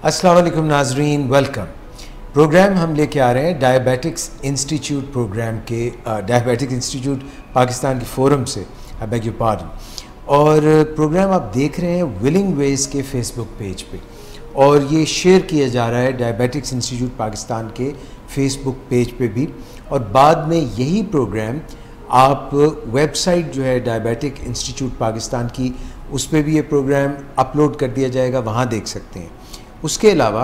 अस्सलाम वालेकुम नाजरीन, वेलकम। प्रोग्राम हम लेके आ रहे हैं डायबिटिक्स इंस्टीट्यूट प्रोग्राम के डायबिटिक्स इंस्टीट्यूट पाकिस्तान के फोरम से, आई बेग योर पार्डन। और प्रोग्राम आप देख रहे हैं विलिंग वेज के फेसबुक पेज पे, और ये शेयर किया जा रहा है डायबिटिक्स इंस्टीट्यूट पाकिस्तान के फेसबुक पेज पे भी। और बाद में यही प्रोग्राम आप वेबसाइट जो है डायबिटिक इंस्टीट्यूट पाकिस्तान की, उस पर भी ये प्रोग्राम अपलोड कर दिया जाएगा, वहाँ देख सकते हैं। उसके अलावा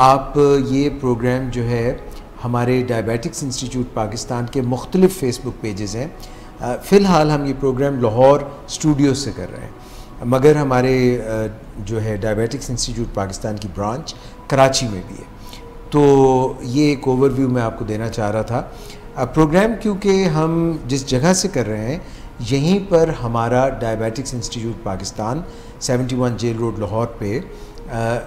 आप ये प्रोग्राम जो है हमारे डायबिटिक्स इंस्टीट्यूट पाकिस्तान के मुख्तलिफ़ फेसबुक पेजेस हैं। फ़िलहाल हम ये प्रोग्राम लाहौर स्टूडियो से कर रहे हैं, मगर हमारे जो है डायबिटिक्स इंस्टीट्यूट पाकिस्तान की ब्रांच कराची में भी है। तो ये एक ओवरव्यू मैं आपको देना चाह रहा था। प्रोग्राम क्योंकि हम जिस जगह से कर रहे हैं, यहीं पर हमारा diabetics institute Pakistan 71 jail road Lahore पे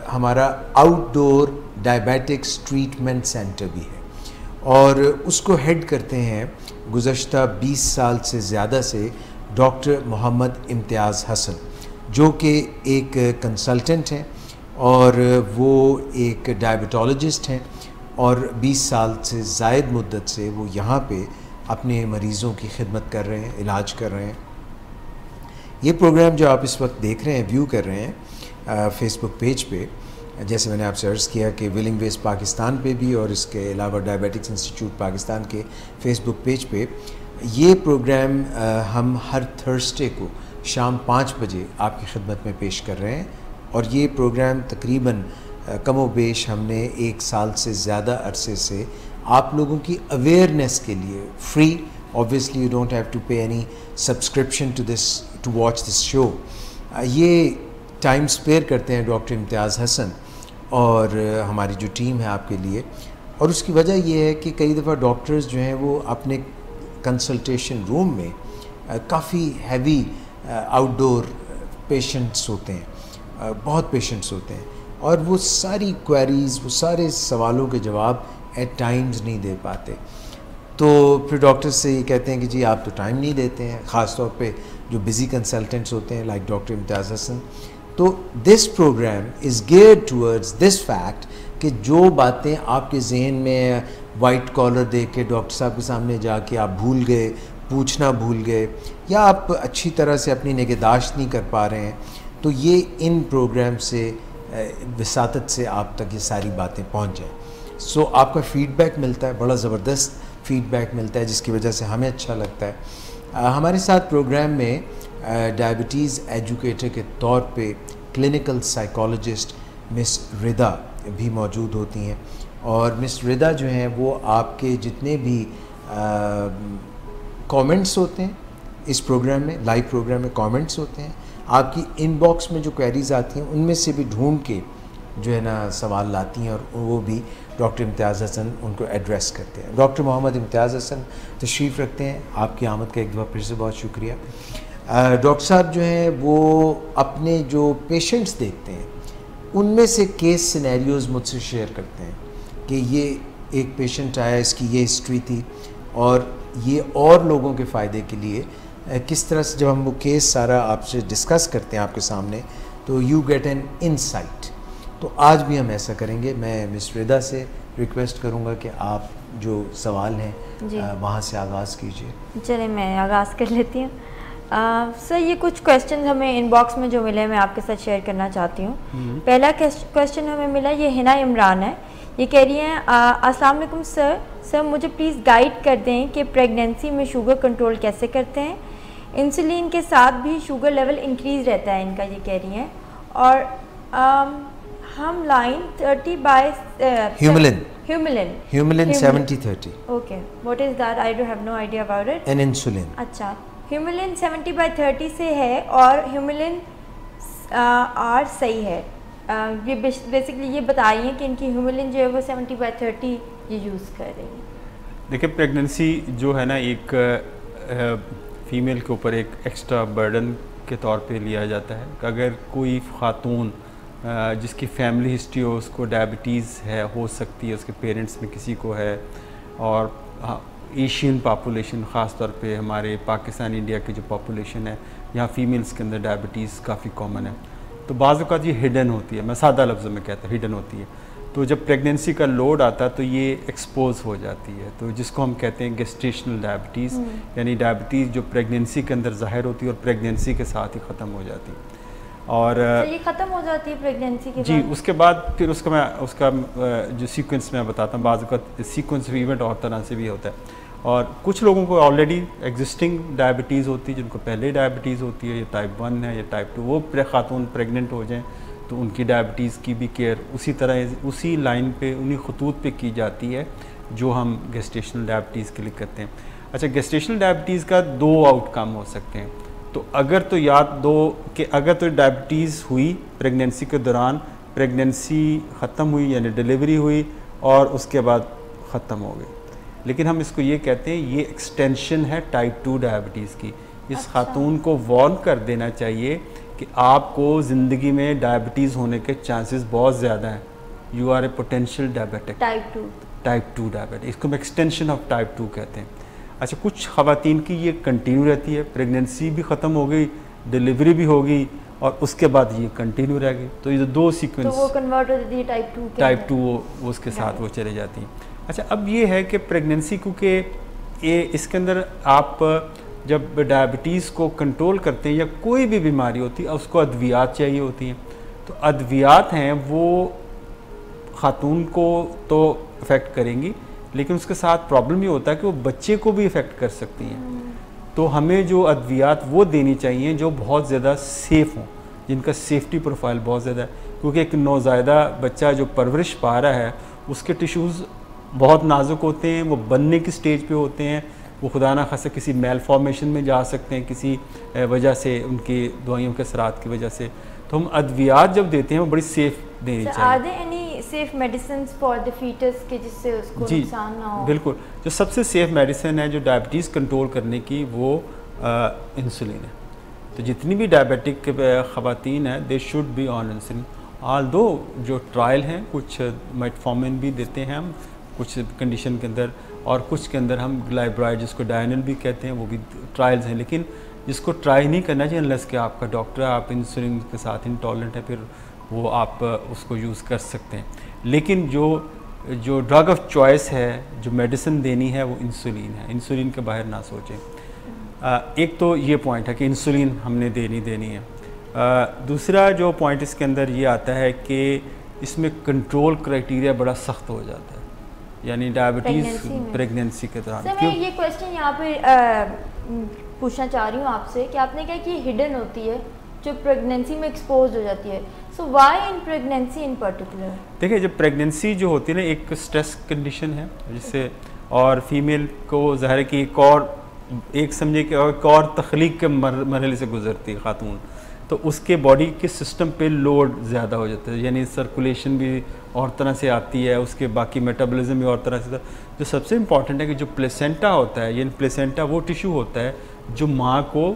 हमारा आउटडोर डायबिटिक्स ट्रीटमेंट सेंटर भी है, और उसको हेड करते हैं गुज़श्ता 20 साल से ज़्यादा से डॉक्टर मोहम्मद इम्तियाज़ हसन, जो कि एक कंसल्टेंट हैं और वो एक डायबिटोलॉजिस्ट हैं, और 20 साल से ज़ायद मुद्दत से वो यहाँ पे अपने मरीज़ों की खिदमत कर रहे हैं, इलाज कर रहे हैं। ये प्रोग्राम जो आप इस वक्त देख रहे हैं, व्यू कर रहे हैं फेसबुक पेज पे, जैसे मैंने आपसे अर्ज़ किया कि विलिंग वेज पाकिस्तान पे भी, और इसके अलावा डायबिटिक्स इंस्टीट्यूट पाकिस्तान के फेसबुक पेज पे ये प्रोग्राम हम हर थर्सडे को शाम 5 बजे आपकी खिदमत में पेश कर रहे हैं। और ये प्रोग्राम तकरीबन कमो बेश हमने 1 साल से ज़्यादा अरसे से आप लोगों की अवेयरनेस के लिए free, obviously you don't have to pay any subscription to this to watch this show. ये टाइम स्पेयर करते हैं डॉक्टर इम्तियाज़ हसन और हमारी जो टीम है आपके लिए। और उसकी वजह यह है कि कई दफ़ा डॉक्टर्स जो हैं वो अपने कंसल्टेशन रूम में काफ़ी हैवी आउटडोर पेशेंट्स होते हैं, बहुत पेशेंट्स होते हैं, और वो सारी क्वेरीज़, वो सारे सवालों के जवाब एट टाइम्स नहीं दे पाते। तो फिर डॉक्टर्स से ये कहते हैं कि जी आप तो टाइम नहीं देते हैं, ख़ास तौर पे जो बिज़ी कंसल्टेंट्स होते हैं लाइक डॉक्टर इम्तियाज़ हसन। तो this programme is geared towards this fact कि जो बातें आपके जहन में वाइट कॉलर देख के डॉक्टर साहब के सामने जाके आप भूल गए, पूछना भूल गए, या आप अच्छी तरह से अपनी निगहदाश्त नहीं कर पा रहे हैं, तो ये इन प्रोग्राम से विसातत से आप तक ये सारी बातें पहुंच जाएं। सो आपका फ़ीडबैक मिलता है, बड़ा ज़बरदस्त फ़ीडबैक मिलता है, जिसकी वजह से हमें अच्छा लगता है। हमारे साथ प्रोग्राम में डायबिटीज़ एजुकेटर के तौर पे क्लिनिकल साइकोलॉजिस्ट मिस रिदा भी मौजूद होती हैं, और मिस रिदा जो हैं वो आपके जितने भी कमेंट्स होते हैं इस प्रोग्राम में, लाइव प्रोग्राम में कमेंट्स होते हैं, आपकी इनबॉक्स में जो क्वेरीज़ आती हैं उनमें से भी ढूंढ के जो है ना सवाल लाती हैं, और वो भी डॉक्टर इम्तियाज़ हसन उनको एड्रेस करते हैं। डॉक्टर मोहम्मद इम्तियाज़ हसन तशरीफ़ रखते हैं, आपकी आमद का एक दफ़ा फिर से बहुत शुक्रिया। डॉक्टर साहब जो हैं वो अपने जो पेशेंट्स देखते हैं उनमें से केस सिनेरियोज़ मुझसे शेयर करते हैं कि ये एक पेशेंट आया, इसकी ये हिस्ट्री थी, और ये और लोगों के फ़ायदे के लिए किस तरह से जब हम वो केस सारा आपसे डिस्कस करते हैं आपके सामने, तो यू गेट एन इनसाइट। तो आज भी हम ऐसा करेंगे। मैं मिस रिदा से रिक्वेस्ट करूंगा कि आप जो सवाल हैं वहाँ से आगाज़ कीजिए। चलिए मैं आगाज़ कर लेती हूँ। सर ये कुछ क्वेश्चन हमें इनबॉक्स में जो मिले मैं आपके साथ शेयर करना चाहती हूँ। पहला क्वेश्चन हमें मिला, ये हिना इमरान है। ये कह रही हैं अस्सलाम वालेकुम सर मुझे प्लीज़ गाइड कर दें कि प्रेगनेंसी में शुगर कंट्रोल कैसे करते हैं। इंसुलिन के साथ भी शुगर लेवल इंक्रीज़ रहता है इनका, ये कह रही हैं। और हम line 30 by humulin 70-30। Okay, what is that? I don't have no idea about it. An insulin. अच्छा, ह्यूमिलिन 70/30 से है, और ह्यूमिलिन आर सही है। ये बेसिकली ये बता रही हैं कि इनकी ह्यूमिलिन जो है वो 70/30 ये यूज़ कर रही है। देखिए प्रेगनेंसी जो है ना, एक फ़ीमेल के ऊपर एक एक्स्ट्रा बर्डन के तौर पे लिया जाता है। अगर कोई ख़ातून जिसकी फैमिली हिस्ट्री हो, उसको डायबिटीज़ है, हो सकती है उसके पेरेंट्स में किसी को है, और एशियन पॉपुलेशन ख़ास तौर पे हमारे पाकिस्तान इंडिया की जो पॉपुलेशन है, यहाँ फ़ीमेल्स के अंदर डायबिटीज़ काफ़ी कॉमन है। तो बाज़ औक़ात ये हिडन होती है, मैं सादा लफ्ज़ों में कहता हूँ हिडन होती है। तो जब प्रेगनेंसी का लोड आता है तो ये एक्सपोज हो जाती है, तो जिसको हम कहते हैं गेस्टेशनल डायबिटीज़, यानी डायबिटीज़ जो प्रेगनेंसी के अंदर ज़ाहिर होती है और प्रेगनेंसी के साथ ही ख़त्म हो जाती है। और तो ये ख़त्म हो जाती है प्रेगनेंसी के जी बाद? उसके बाद फिर उसका जो सीक्वेंस मैं बताता हूँ, बाज़ औक़ात सीक्वेंस इवेंट और तरह से भी होता है। और कुछ लोगों को ऑलरेडी एग्जिस्टिंग डायबिटीज़ होती है, जिनको पहले डायबिटीज़ होती है, या टाइप 1 है या टाइप 2, वो खातून प्रेग्नेंट हो जाएं तो उनकी डायबिटीज़ की भी केयर उसी तरह उसी लाइन पे उन्हीं खतूत पे की जाती है जो हम गेस्टेशनल डायबिटीज़ के लिए करते हैं। अच्छा, गेस्टेशनल डायबिटीज़ का 2 आउटकम हो सकते हैं। तो अगर तो याद दो कि अगर तो डायबिटीज़ हुई प्रेगनेंसी के दौरान, प्रेगनेंसी ख़त्म हुई यानी डिलीवरी हुई और उसके बाद ख़त्म हो गई, लेकिन हम इसको ये कहते हैं ये एक्सटेंशन है टाइप 2 डायबिटीज़ की। इस खातून को वार्न कर देना चाहिए कि आपको ज़िंदगी में डायबिटीज़ होने के चांसेस बहुत ज़्यादा हैं। You are a potential diabetic type 2 diabetic, इसको हम एक्सटेंशन ऑफ टाइप 2 कहते हैं। अच्छा, कुछ ख़वातीन की ये कंटिन्यू रहती है, प्रेगनेंसी भी ख़त्म हो गई, डिलीवरी भी हो गई और उसके बाद ये कंटिन्यू रह गई, तो ये 2 सीक्वेंस तो वो कन्वर्ट हो जाती है टाइप 2 वो उसके साथ वो चले जाती हैं। अच्छा, अब ये है कि प्रेगनेंसी क्योंकि ये इसके अंदर आप जब डायबिटीज़ को कंट्रोल करते हैं या कोई भी बीमारी होती है उसको अद्वियात चाहिए होती हैं, तो अद्वियात हैं वो खातून को तो इफ़ेक्ट करेंगी, लेकिन उसके साथ प्रॉब्लम ये होता है कि वो बच्चे को भी इफ़ेक्ट कर सकती हैं। तो हमें जो अद्वियात वो देनी चाहिए जो बहुत ज़्यादा सेफ़ हों, जिनका सेफ्टी प्रोफाइल बहुत ज़्यादा है, क्योंकि एक नौज़ायदा बच्चा जो परवरिश पा रहा है उसके टिश्यूज़ बहुत नाजुक होते हैं, वो बनने की स्टेज पे होते हैं, वो खुदा ना खासा किसी मेल फॉर्मेशन में जा सकते हैं किसी वजह से, उनकी दवाइयों के असरात की वजह से। तो हम अद्वियात जब देते हैं वो बड़ी सेफ देनी चाहिए। Are there any safe medicines for the foetus के जिससे उसको नुकसान ना हो? बिल्कुल, जो सबसे सेफ मेडिसिन है जो डायबिटीज़ कंट्रोल करने की वो इंसुलिन है। तो जितनी भी डायबिटिक ख़वातीन हैं दे should be on insulin. Although जो ट्रायल हैं कुछ मेटफॉर्मिन भी देते हैं हम कुछ कंडीशन के अंदर, और कुछ के अंदर हम ग्लाइब्राइड जिसको डायनल भी कहते हैं वो भी ट्रायल्स हैं, लेकिन जिसको ट्राई नहीं करना चाहिए अनलेस कि आपका डॉक्टर आप इंसुलिन के साथ इंटॉलरेंट है, फिर वो आप उसको यूज़ कर सकते हैं। लेकिन जो ड्रग ऑफ चॉइस है, जो मेडिसिन देनी है वो इंसुलिन है, इंसुलिन के बाहर ना सोचें। एक तो ये पॉइंट है कि इंसुलिन हमने देनी है। दूसरा जो पॉइंट इसके अंदर ये आता है कि इसमें कंट्रोल क्राइटेरिया बड़ा सख्त हो जाता है, यानी डायबिटीज़ प्रेगनेंसी के दौरान। मैं ये क्वेश्चन यहाँ पे पूछना चाह रही हूँ आपसे कि आपने कहा कि हिडन होती है जो प्रेगनेंसी में एक्सपोज हो जाती है, so why in pregnancy in particular? देखिए, जब प्रेगनेंसी जो होती है ना एक स्ट्रेस कंडीशन है जिससे, और फीमेल को ज़ाहिर है कि एक समझे कि एक और तख्लीक के मरहले से गुजरती है खातून, तो उसके बॉडी के सिस्टम पे लोड ज़्यादा हो जाता है, यानी सर्कुलेशन भी और तरह से आती है, उसके बाकी मेटाबॉलिज्म भी और तरह से। जो सबसे इम्पॉर्टेंट है कि जो प्लेसेंटा होता है, यानी प्लेसेंटा वो टिश्यू होता है जो माँ को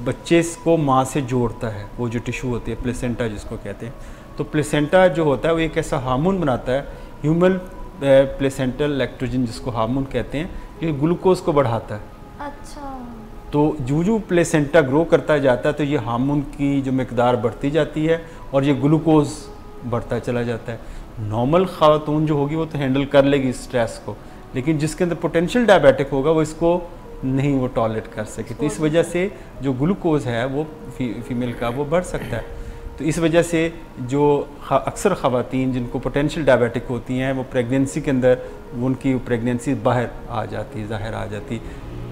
बच्चे को माँ से जोड़ता है, वो जो टिश्यू होती है प्लेसेंटा जिसको कहते हैं। तो प्लेसेंटा जो होता है वो एक ऐसा हार्मोन बनाता है, ह्यूमन प्लेसेंटल लैक्टोजन जिसको हार्मोन कहते हैं, ये ग्लूकोज को बढ़ाता है। अच्छा। तो जो प्लेसेंटा ग्रो करता जाता है तो ये हार्मोन की जो मकदार बढ़ती जाती है और ये ग्लूकोज बढ़ता चला जाता है। नॉर्मल खातून जो होगी वो तो हैंडल कर लेगी स्ट्रेस को, लेकिन जिसके अंदर पोटेंशियल डायबिटिक होगा वो इसको नहीं वो टॉलरेट कर सके, तो इस वजह से जो ग्लूकोज है वो फीमेल का वो बढ़ सकता है। तो इस वजह से जो अक्सर ख़वातीन जिनको पोटेंशियल डायबिटिक होती हैं वो प्रेगनेंसी के अंदर उनकी प्रेगनेंसी बाहर आ जाती, ज़ाहिर आ जाती।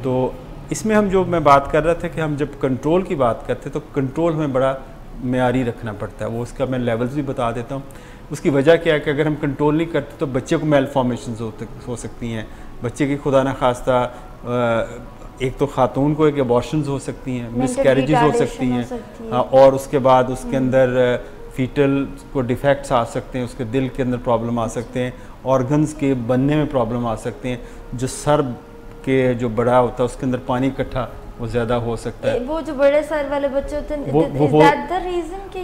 तो इसमें हम जो मैं बात कर रहा था कि हम जब कंट्रोल की बात करते तो कंट्रोल हमें बड़ा मेयारी रखना पड़ता है, वो उसका मैं लेवल्स भी बता देता हूँ। उसकी वजह क्या है कि अगर हम कंट्रोल नहीं करते तो बच्चे को मेल फॉर्मेशन हो सकती हैं, बच्चे की खुदा न खास्ता एक तो खातून को एक एबॉर्शंस हो सकती हैं, मिसकैरेजेस हो सकती हैं, और उसके बाद उसके अंदर फीटल को डिफेक्ट्स आ सकते हैं, उसके दिल के अंदर प्रॉब्लम आ सकते हैं, ऑर्गन्स के बनने में प्रॉब्लम आ सकते हैं, जो सर के जो बड़ा होता है उसके अंदर पानी इकट्ठा वो ज़्यादा हो सकता है। वो जो बड़े सर वाले बच्चे होते हैं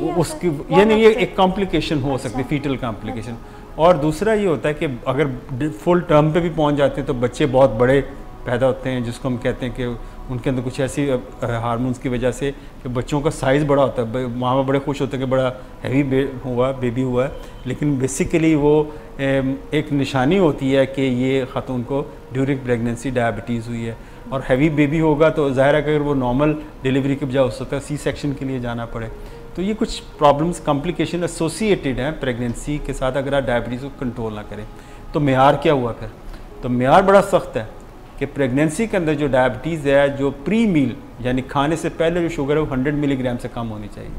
वो उसकी यानी ये एक कॉम्प्लिकेशन हो सकती है, फीटल कॉम्प्लिकेशन। और दूसरा ये होता है कि अगर फुल टर्म पे भी पहुंच जाते हैं तो बच्चे बहुत बड़े पैदा होते हैं, जिसको हम कहते हैं कि उनके अंदर कुछ ऐसी हार्मोन्स की वजह से कि बच्चों का साइज़ बड़ा होता है, माँ बाप बड़े खुश होते हैं कि बड़ा हैवी बेबी हुआ है, लेकिन बेसिकली वो एक निशानी होती है कि ये ख़ातून को ड्यूरिंग प्रेगनेंसी डायबिटीज़ हुई है। और हैवी बेबी होगा तो ज़ाहिर है कि अगर वो नॉर्मल डिलीवरी के बजाय हो सकता है सी सेक्शन के लिए जाना पड़े। तो ये कुछ प्रॉब्लम्स कॉम्प्लिकेशन एसोसिएटेड हैं प्रेगनेंसी के साथ अगर आप डायबिटीज़ को कंट्रोल ना करें। तो मेयार क्या हुआ फिर? तो मेयार बड़ा सख्त है कि प्रेगनेंसी के अंदर जो डायबिटीज़ है, जो प्री मील यानी खाने से पहले जो शुगर है वो 100 मिलीग्राम से कम होनी चाहिए।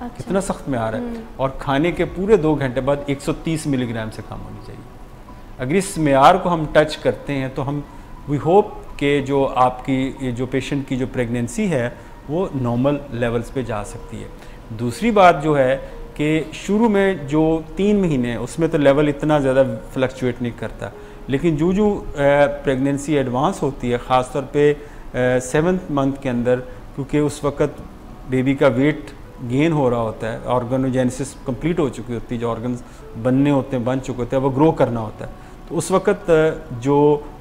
अच्छा। कितना सख्त मेयार है। और खाने के पूरे 2 घंटे बाद 130 मिलीग्राम से कम होनी चाहिए। अगर इस मेयार को हम टच करते हैं तो हम वी होप कि जो आपकी जो पेशेंट की जो प्रेगनेंसी है वो नॉर्मल लेवल्स पे जा सकती है। दूसरी बात जो है कि शुरू में जो 3 महीने उसमें तो लेवल इतना ज़्यादा फ्लक्चुएट नहीं करता, लेकिन जो प्रेगनेंसी एडवांस होती है ख़ासतौर पे 7th मंथ के अंदर, क्योंकि उस वक़्त बेबी का वेट गेन हो रहा होता है, ऑर्गेनोजेनेसिस कंप्लीट हो चुकी होती है, जो ऑर्गन्स बनने होते हैं बन चुके होते हैं, वो ग्रो करना होता है, तो उस वक़्त जो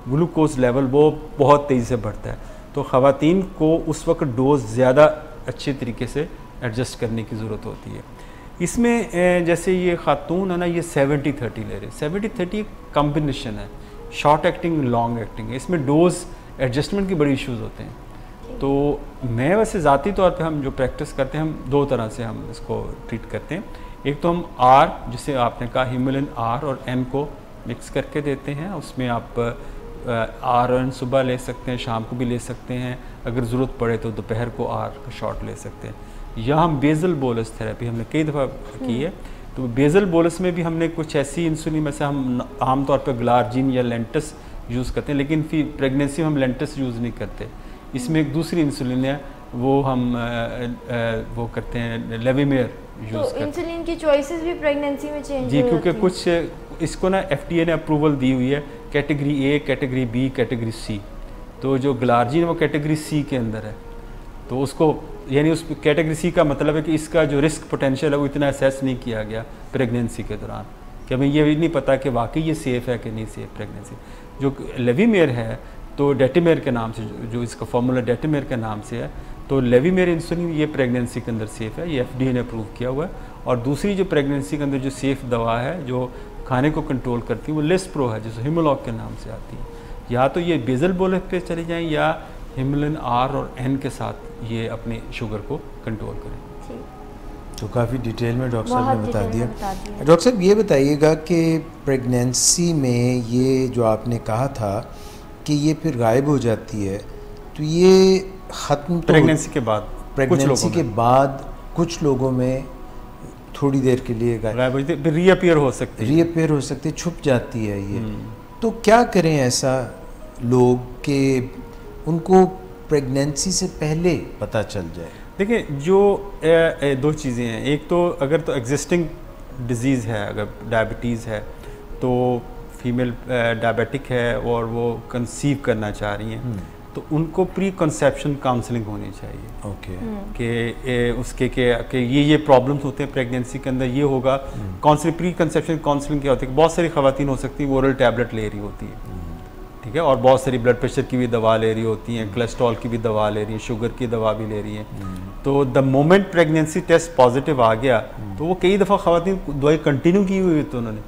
ग्लूकोज लेवल वो बहुत तेज़ी से बढ़ता है। तो ख़वातीन को उस वक्त डोज ज़्यादा अच्छे तरीके से एडजस्ट करने की ज़रूरत होती है। इसमें जैसे ये खातून है ना, ये 70-30 ले रहे हैं। 70-30 एक कॉम्बिनेशन है, शॉर्ट एक्टिंग लॉन्ग एक्टिंग है, इसमें डोज एडजस्टमेंट की बड़ी इश्यूज़ होते हैं। तो मैं वैसे ज़ाती तौर पे हम जो प्रैक्टिस करते हैं, हम 2 तरह से हम इसको ट्रीट करते हैं। एक तो हम आर, जिसे आपने कहा हिमोलिन आर और एन को मिक्स करके देते हैं। उसमें आप आर एन सुबह ले सकते हैं, शाम को भी ले सकते हैं, अगर ज़रूरत पड़े तो दोपहर को आर का शॉट ले सकते हैं। या हम बेजल बोलस थेरेपी हमने कई दफ़ा की है। तो बेजल बोलस में भी हमने कुछ ऐसी इंसुलिन में से हम आमतौर पर ग्लार्जिन या लेंटस यूज़ करते हैं, लेकिन फिर प्रेगनेंसी में हम लेंटस यूज़ नहीं करते। इसमें एक दूसरी इंसुलिन है, वो हम वो करते हैं लेविमेयर यूज़ करते हैं। इंसुलिन की चॉइसेस भी प्रेगनेंसी में चेंज जी, क्योंकि कुछ इसको ना FDA ने अप्रूवल दी हुई है category A, category B, category C। तो जो ग्लार्जिन वो कैटेगरी C के अंदर है, तो उसको यानी उस कैटेगरी C का मतलब है कि इसका जो रिस्क पोटेंशियल है वो इतना असेस नहीं किया गया प्रेगनेंसी के दौरान, कि हमें ये भी नहीं पता कि वाकई ये सेफ़ है कि नहीं सेफ़ प्रेगनेंसी। जो लेविमेयर है तो डेटिमेयर के नाम से, जो इसका फार्मूला डेटिमेयर के नाम से है, तो लेविमेयर इंसुलिन ये प्रेगनेंसी के अंदर सेफ़ है, ये FDA ने अप्रूव किया हुआ है। और दूसरी जो प्रेगनेंसी के अंदर जो सेफ़ दवा है जो खाने को कंट्रोल करती है वो लेस्प्रो है, जिसे हिमोलॉग के नाम से आती है। या तो ये बेजल बोलस पे चले जाएं या हिमोलिन आर और एन के साथ ये अपने शुगर को कंट्रोल करें। तो काफ़ी डिटेल में डॉक्टर साहब ने बता दिया। डॉक्टर साहब ये बताइएगा कि प्रेगनेंसी में ये जो आपने कहा था कि ये फिर गायब हो जाती है, तो ये ख़त्म तो प्रेगनेंसी के बाद, प्रेगनेंसी के बाद कुछ लोगों में थोड़ी देर के लिए गायब हो जाती है, रीअपीयर हो सकती है, रीअपीयर हो सकती है, छुप जाती है ये। तो क्या करें ऐसा लोग कि उनको प्रेगनेंसी से पहले पता चल जाए? देखिए, जो 2 चीज़ें हैं। एक तो अगर तो एग्जिस्टिंग डिजीज़ है, अगर डायबिटीज़ है तो फीमेल डायबिटिक है और वो कंसीव करना चाह रही हैं, तो उनको प्री कंसेप्शन काउंसलिंग होनी चाहिए। ओके। कि उसके के ये प्रॉब्लम्स होते हैं प्रेगनेंसी के अंदर, ये होगा। काउंसलिंग, प्री कंसेप्शन काउंसलिंग क्या होती है? बहुत सारी ख़वातीन हो सकती हैं ओरल टैबलेट ले रही होती है, ठीक है, और बहुत सारी ब्लड प्रेशर की भी दवा ले रही होती हैं, कोलेस्ट्रॉल की भी दवा ले रही हैं, शुगर की दवा भी ले रही हैं। तो the moment pregnancy test positive आ गया तो वो कई दफ़ा ख़वातीन दवाई कंटिन्यू की हुई तो उन्होंने,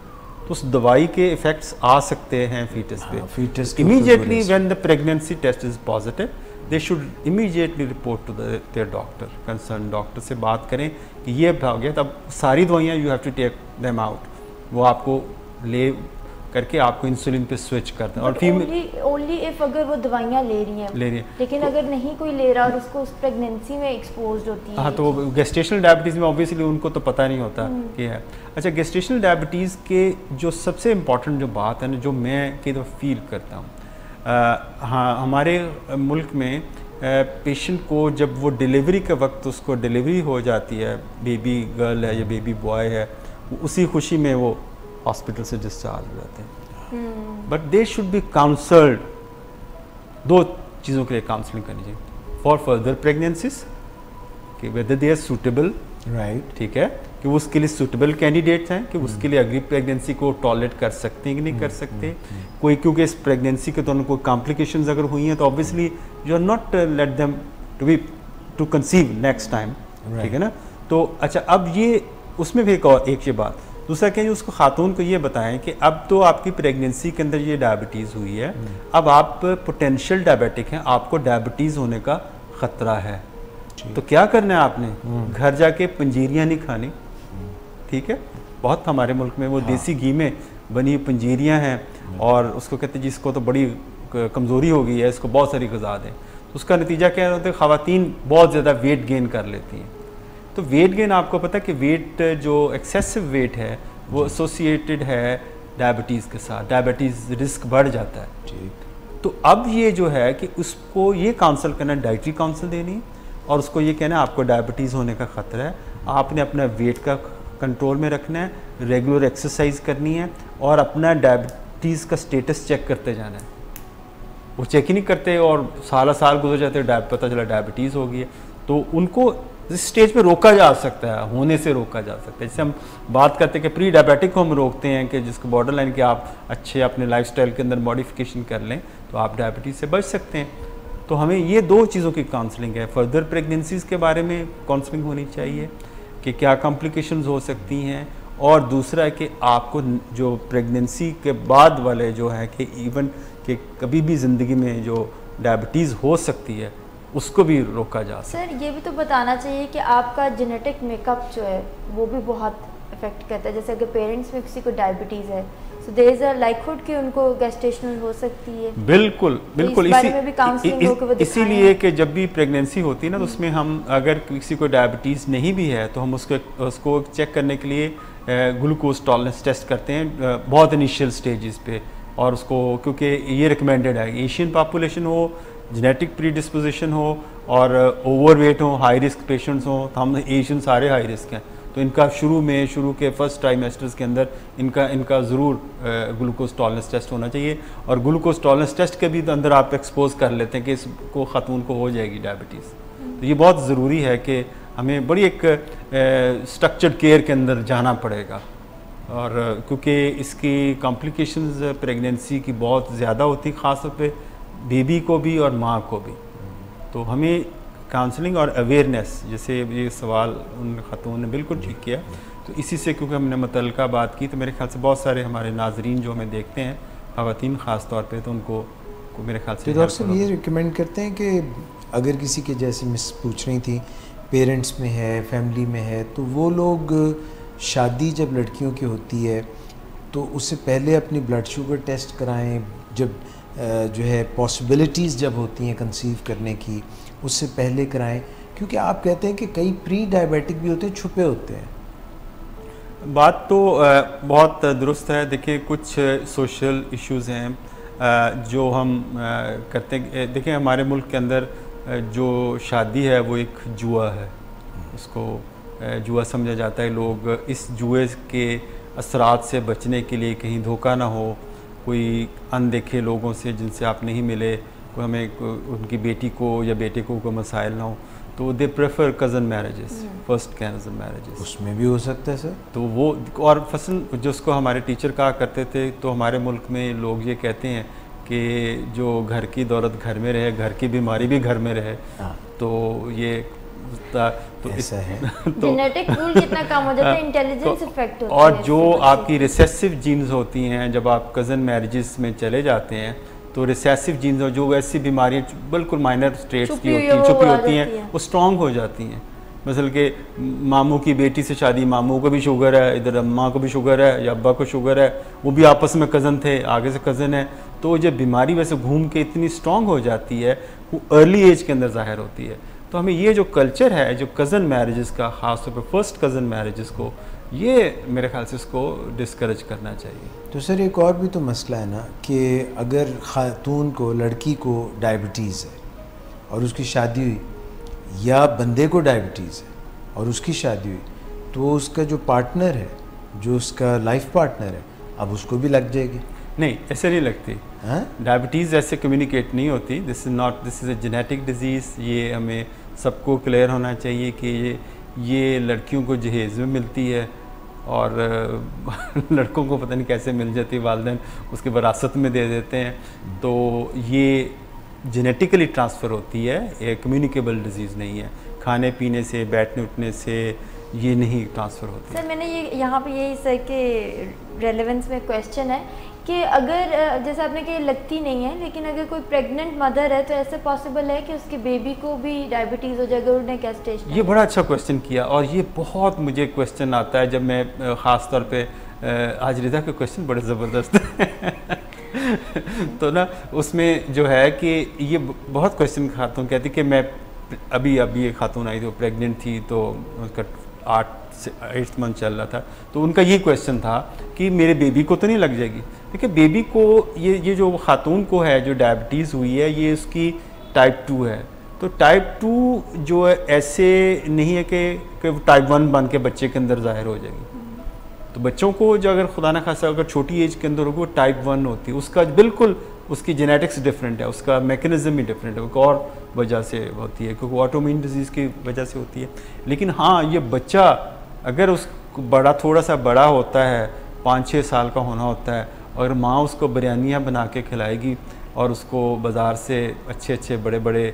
तो उस दवाई के इफ़ेक्ट्स आ सकते हैं फीटस पे। Foetus immediately when the pregnancy test is positive, they should immediately report to their doctor, concern doctor से बात करें कि ये हो गया, तब सारी दवाइयाँ you have to take them out, वो आपको ले करके आपको इंसुलिन पे स्विच करते हैं। और फीमेल ओनली इफ अगर वो दवाइयाँ ले रही हैं, लेकिन अगर नहीं कोई ले रहा और उसको उस प्रेगनेंसी में एक्सपोज्ड होती है। हाँ, तो गेस्टेशनल डायबिटीज़ में ऑब्वियसली उनको तो पता नहीं होता कि है। अच्छा, गेस्टेशनल डायबिटीज़ के जो सबसे इम्पॉर्टेंट जो बात है ना, जो मैं कई दफ़ा फील करता हूँ, हाँ, हमारे मुल्क में पेशेंट को जब वो डिलीवरी के वक्त उसको डिलीवरी हो जाती है, बेबी गर्ल है या बेबी बॉय है, उसी खुशी में वो हॉस्पिटल से डिस्चार्ज हो जाते हैं। But they should be counselled. 2 चीज़ों के लिए काउंसलिंग करनी चाहिए। फॉर फर्दर प्रेगनेंसीज कि whether they are suitable, right, ठीक है, कि वो उसके लिए सूटेबल कैंडिडेट्स हैं, कि उसके लिए अग्री प्रेगनेंसी को टॉलरेट कर सकते हैं कि नहीं कर सकते। कोई क्योंकि इस प्रेगनेंसी के दौरान कोई कॉम्प्लिकेशंस अगर हुई हैं तो obviously you are not let them to conceive next time, ठीक है ना। तो अच्छा, अब ये उसमें भी एक ये बात, दूसरा क्या है, उसको खातून को ये बताएं कि अब तो आपकी प्रेगनेंसी के अंदर ये डायबिटीज़ हुई है, अब आप पोटेंशियल डायबिटिक हैं, आपको डायबिटीज़ होने का ख़तरा है, तो क्या करना है आपने, घर जाके पंजीरियाँ नहीं खानी, ठीक है। बहुत हमारे मुल्क में वो देसी घी में बनी पंजीरियाँ हैं और उसको कहते हैं जिसको तो बड़ी कमज़ोरी हो गई है, इसको बहुत सारी ग़िज़ा दें, तो उसका नतीजा क्या होता है, ख़वातीन बहुत ज़्यादा वेट गेन कर लेती हैं। तो वेट गेन, आपको पता है कि वेट जो एक्सेसिव वेट है वो एसोसिएटेड है डायबिटीज़ के साथ, डायबिटीज़ रिस्क बढ़ जाता है, ठीक। तो अब ये जो है कि उसको ये काउंसल करना, डाइटरी काउंसल देनी और उसको ये कहना है आपको डायबिटीज़ होने का ख़तरा है, आपने अपना वेट का कंट्रोल में रखना है, रेगुलर एक्सरसाइज करनी है और अपना डायबिटीज़ का स्टेटस चेक करते जाना है। वो चेक ही नहीं करते और साल गुजर जाते, पता चला डायबिटीज़ हो गई है, तो उनको इस स्टेज पे रोका जा सकता है, होने से रोका जा सकता है। जैसे हम बात करते हैं कि प्री डायबिटिक को हम रोकते हैं कि जिसको बॉर्डर लाइन के आप अच्छे अपने लाइफस्टाइल के अंदर मॉडिफिकेशन कर लें तो आप डायबिटीज़ से बच सकते हैं। तो हमें ये दो चीज़ों की काउंसलिंग है, फर्दर प्रेगनेंसीज़ के बारे में काउंसलिंग होनी चाहिए कि क्या कॉम्प्लिकेशंस हो सकती हैं, और दूसरा है कि आपको जो प्रेगनेंसी के बाद वाले जो है कि इवन कि कभी भी ज़िंदगी में जो डायबिटीज़ हो सकती है उसको भी रोका जा सकता है। सर ये भी तो बताना चाहिए कि आपका जेनेटिक मेकअप जो है वो भी बहुत इफेक्ट करता है, जैसे अगर पेरेंट्स में किसी को डायबिटीज़ है so there is a likelihood कि उनको गैस्ट्रेशनल हो सकती है। बिल्कुल बिल्कुल, इसीलिए कि जब भी प्रेगनेंसी होती है ना तो उसमें हम अगर किसी को डायबिटीज़ नहीं भी है तो हम उसको चेक करने के लिए ग्लूकोज टॉलरेंस टेस्ट करते हैं बहुत इनिशियल स्टेजेस पे, और उसको क्योंकि ये रिकमेंडेड है, एशियन पॉपुलेशन हो, जेनेटिक प्रीडिस्पोजिशन हो और ओवरवेट हो, हाई रिस्क पेशेंट्स हो, तो हम एशियन सारे हाई रिस्क हैं, तो इनका शुरू के फर्स्ट ट्राइमेस्टर्स के अंदर इनका ज़रूर ग्लूकोज टॉलरेंस टेस्ट होना चाहिए। और ग्लूकोज टॉलरेंस टेस्ट के भी अंदर आप एक्सपोज कर लेते हैं कि इसको ख़ातून को हो जाएगी डायबिटीज़। तो ये बहुत ज़रूरी है कि हमें बड़ी एक स्ट्रक्चर्ड केयर के अंदर जाना पड़ेगा, और क्योंकि इसकी कॉम्प्लिकेशंस प्रेगनेंसी की बहुत ज़्यादा होती, ख़ास तौर पे बेबी को भी और माँ को भी। तो हमें काउंसलिंग और अवेयरनेस, जैसे ये सवाल उन खातून ने बिल्कुल ठीक किया, तो इसी से क्योंकि हमने मुतल्लिका बात की तो मेरे ख्याल से बहुत सारे हमारे नाजरीन जो हमें देखते हैं, ख़वातीन ख़ास तौर पे, तो उनको मेरे ख्याल से डॉक्टर साहब ये रिकमेंड करते हैं कि अगर किसी के, जैसे मिस पूछ रही थी, पेरेंट्स में है, फैमिली में है, तो वो लोग शादी जब लड़कियों की होती है तो उससे पहले अपनी ब्लड शुगर टेस्ट कराएं, जब जो है पॉसिबिलिटीज़ जब होती हैं कंसीव करने की उससे पहले कराएं, क्योंकि आप कहते हैं कि कई प्री डायबिटिक भी होते हैं, छुपे होते हैं। बात तो बहुत दुरुस्त है। देखिए कुछ सोशल इश्यूज़ हैं जो हम करते हैं। देखिए हमारे मुल्क के अंदर जो शादी है वो एक जुआ है, उसको जुआ समझा जाता है। लोग इस जुए के असरात से बचने के लिए कहीं धोखा ना हो, कोई अनदेखे लोगों से जिनसे आप नहीं मिले, कोई हमें उनकी बेटी को या बेटे को कोई मसाइल ना हो, तो they prefer cousin marriages, first cousin marriages. उसमें भी हो सकता है सर। तो वो और फसल जिसको हमारे टीचर कहा करते थे, तो हमारे मुल्क में लोग ये कहते हैं कि जो घर की दौलत घर में रहे, घर की बीमारी भी घर में रहे। तो ये तो ऐसा है तो जेनेटिक पूल कितना कम हो जाता है, इंटेलिजेंस इफेक्ट होता है। और जो आपकी रिसेसिव जीन्स होती हैं, जब आप कज़न मैरिजेस में चले जाते हैं तो रिसेसिव जीन्स हो, जो ऐसी बीमारियाँ बिल्कुल माइनर स्टेट्स की होती हैं, छुपी होती हैं, वो स्ट्रॉन्ग हो जाती हैं। मसल के मामू की बेटी से शादी, मामू को भी शुगर है, इधर अम्मा को भी शुगर है या अब्बा को शुगर है, वो भी आपस में कज़न थे, आगे से कज़न है, तो जब बीमारी वैसे घूम के इतनी स्ट्रॉन्ग हो जाती है, वो अर्ली एज के अंदर ज़ाहिर होती है। तो हमें ये जो कल्चर है, जो कज़न मैरिजेस का, ख़ास तौर पर फर्स्ट कज़न मैरिजेस को, ये मेरे ख्याल से इसको डिस्करेज करना चाहिए। तो सर एक और भी तो मसला है ना कि अगर ख़ातून को, लड़की को डायबिटीज़ है और उसकी शादी हुई, या बंदे को डायबिटीज़ है और उसकी शादी हुई, तो उसका जो पार्टनर है, जो उसका लाइफ पार्टनर है, अब उसको भी लग जाएगी? नहीं, ऐसे नहीं लगती। डायबिटीज़ ऐसे कम्युनिकेट नहीं होती। This is a genetic disease. ये हमें सबको क्लियर होना चाहिए कि ये लड़कियों को जहेज़ में मिलती है और लड़कों को पता नहीं कैसे मिल जाती है, वालिदैन उसके विरासत में दे देते हैं। तो ये जेनेटिकली ट्रांसफ़र होती है, ये कम्युनिकेबल डिजीज़ नहीं है, खाने पीने से, बैठने उठने से ये नहीं ट्रांसफ़र होती। सर मैंने ये यहाँ पे यही सर के रेलेवेंस में क्वेश्चन है कि अगर जैसे आपने कहा लगती नहीं है, लेकिन अगर कोई प्रेग्नेंट मदर है तो ऐसे पॉसिबल है कि उसके बेबी को भी डायबिटीज़ हो जाएगा, उन्हें क्या स्टेज? ये बड़ा अच्छा क्वेश्चन किया, और ये बहुत मुझे क्वेश्चन आता है जब मैं ख़ास तौर पे आज रिदा के क्वेश्चन बड़े ज़बरदस्त हैं तो ना उसमें जो है कि ये बहुत क्वेश्चन खातून कहती कि मैं अभी ये खातून आई थी, वो प्रेग्नेंट थी, तो उसका 8th मंथ चल रहा था, तो उनका ये क्वेश्चन था कि मेरे बेबी को तो नहीं लग जाएगी। देखिए बेबी को ये जो खातून को है जो डायबिटीज़ हुई है, ये उसकी टाइप 2 है। तो टाइप 2 जो है ऐसे नहीं है कि टाइप 1 बन के बच्चे के अंदर ज़ाहिर हो जाएगी। तो बच्चों को जो अगर खुदा ना खासा अगर छोटी एज के अंदर होगी वो टाइप 1 होती है, उसका बिल्कुल उसकी जेनेटिक्स डिफरेंट है, उसका मैकेनिज्म ही डिफरेंट है, और वजह से होती है, क्योंकि ऑटोइम्यून डिजीज़ की वजह से होती है। लेकिन हाँ, ये बच्चा अगर उस बड़ा थोड़ा सा बड़ा होता है, 5-6 साल का होना होता है, और माँ उसको बिरयानियाँ बना के खिलाएगी और उसको बाज़ार से अच्छे बड़े बड़े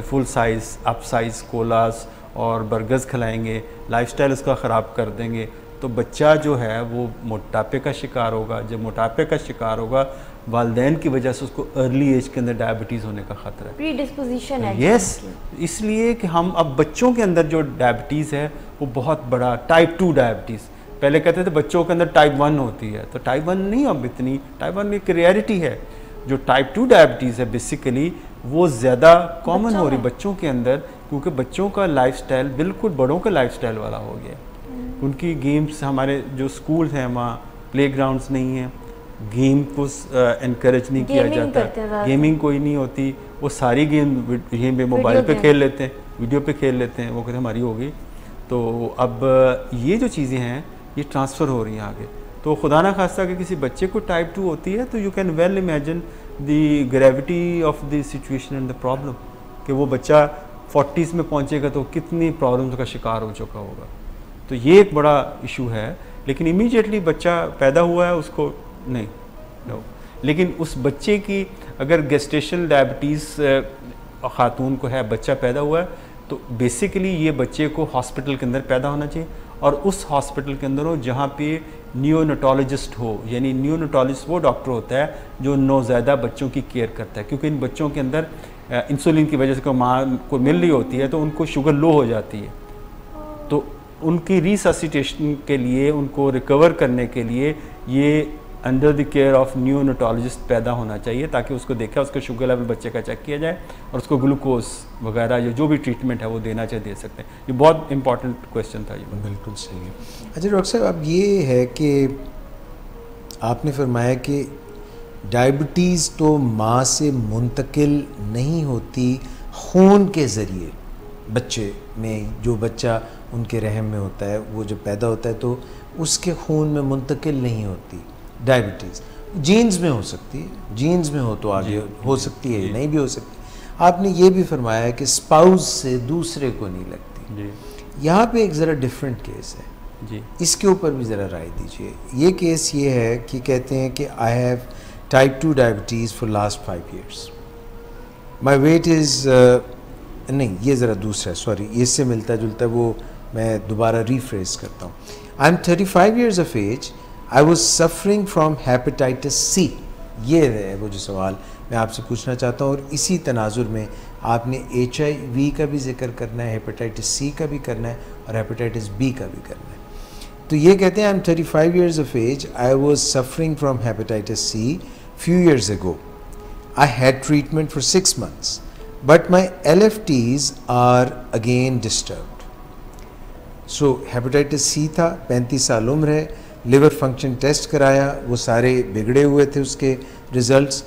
फुल साइज़ अप साइज़ कोलास और बर्गर्स खिलाएंगे, लाइफस्टाइल उसका ख़राब कर देंगे, तो बच्चा जो है वो मोटापे का शिकार होगा। जब मोटापे का शिकार होगा, वालिदैन की वजह से उसको अर्ली एज के अंदर डायबिटीज़ होने का ख़तरा है, प्रीडिस्पोजिशन है। यस, इसलिए कि हम अब बच्चों के अंदर जो डायबिटीज़ है वो बहुत बड़ा टाइप 2 डायबिटीज़, पहले कहते थे बच्चों के अंदर टाइप 1 होती है, तो टाइप 1 नहीं अब इतनी, टाइप 1 एक रेयरिटी है। जो टाइप 2 डायबिटीज़ है बेसिकली वो ज़्यादा कॉमन हो रही बच्चों के अंदर, क्योंकि बच्चों का लाइफस्टाइल बिल्कुल बड़ों का लाइफस्टाइल वाला हो गया। उनकी गेम्स, हमारे जो स्कूल हैं वहाँ प्लेग्राउंड्स नहीं हैं, गेम को इनकरेज नहीं किया जाता, गेमिंग कोई नहीं होती, वो सारी गेम पे मोबाइल पे खेल लेते हैं, वीडियो पे खेल लेते हैं, वो कहते हैं हमारी हो गई। तो अब ये जो चीज़ें हैं ये ट्रांसफ़र हो रही हैं आगे। तो खुदा ना खास्ता कि किसी बच्चे को टाइप 2 होती है तो you can well imagine the gravity of the situation and the problem, कि वो बच्चा 40s में पहुँचेगा तो कितनी प्रॉब्लम्स का शिकार हो चुका होगा। तो ये एक बड़ा इशू है। लेकिन इमीडिएटली बच्चा पैदा हुआ है उसको नहीं, नो। लेकिन उस बच्चे की अगर गेस्टेशनल डायबिटीज़ खातून को है, बच्चा पैदा हुआ है, तो बेसिकली ये बच्चे को हॉस्पिटल के अंदर पैदा होना चाहिए, और उस हॉस्पिटल के अंदर हो जहाँ पे नियोनेटोलॉजिस्ट हो। यानी नियोनेटोलॉजिस्ट वो डॉक्टर होता है जो नौज़ायदा बच्चों की केयर करता है, क्योंकि इन बच्चों के अंदर इंसुलिन की वजह से माँ को मिल रही होती है तो उनको शुगर लो हो जाती है। तो उनकी रिससिटेशन के लिए, उनको रिकवर करने के लिए ये under the care of neonatologist पैदा होना चाहिए, ताकि उसको देखा, उसका शुगर लेवल बच्चे का चेक किया जाए और उसको ग्लूकोज वगैरह या जो भी ट्रीटमेंट है वो देना चाहिए, दे सकते हैं। ये बहुत इंपॉर्टेंट क्वेश्चन था ये। बिल्कुल सही है। अच्छा डॉक्टर साहब, अब ये है कि आपने फरमाया कि डायबिटीज़ तो माँ से मुंतकिल नहीं होती, खून के ज़रिए बच्चे में, जो बच्चा उनके रहम में होता है वो जब पैदा होता है तो उसके खून में मुंतकिल नहीं होती डायबिटीज़। जीन्स में हो सकती है, जीन्स में हो तो आगे हो सकती है, नहीं भी हो सकती। आपने ये भी फरमाया है कि स्पाउस से दूसरे को नहीं लगती। यहाँ पे एक ज़रा डिफरेंट केस है जी, इसके ऊपर भी ज़रा राय दीजिए। ये केस ये है कि कहते हैं कि I have type 2 diabetes for last 5 years, my weight is नहीं, ये ज़रा दूसरा है, सॉरी, इससे मिलता जुलता है, वो मैं दोबारा रीफ्रेज करता हूँ। I am 35 years of age, I was suffering from hepatitis C. ये है वो जो सवाल मैं आपसे पूछना चाहता हूँ, और इसी तनाजुर में आपने HIV का भी जिक्र करना है, हेपेटाइटिस सी का भी करना है, और हेपेटाइटिस B का भी करना है। तो ये कहते हैं आई am 35 years of age, I was suffering from hepatitis C few years ago. I had treatment for 6 months, but my LFTs are again disturbed. So hepatitis C था, 35 साल उम्र है, लिवर फंक्शन टेस्ट कराया, वो सारे बिगड़े हुए थे उसके results.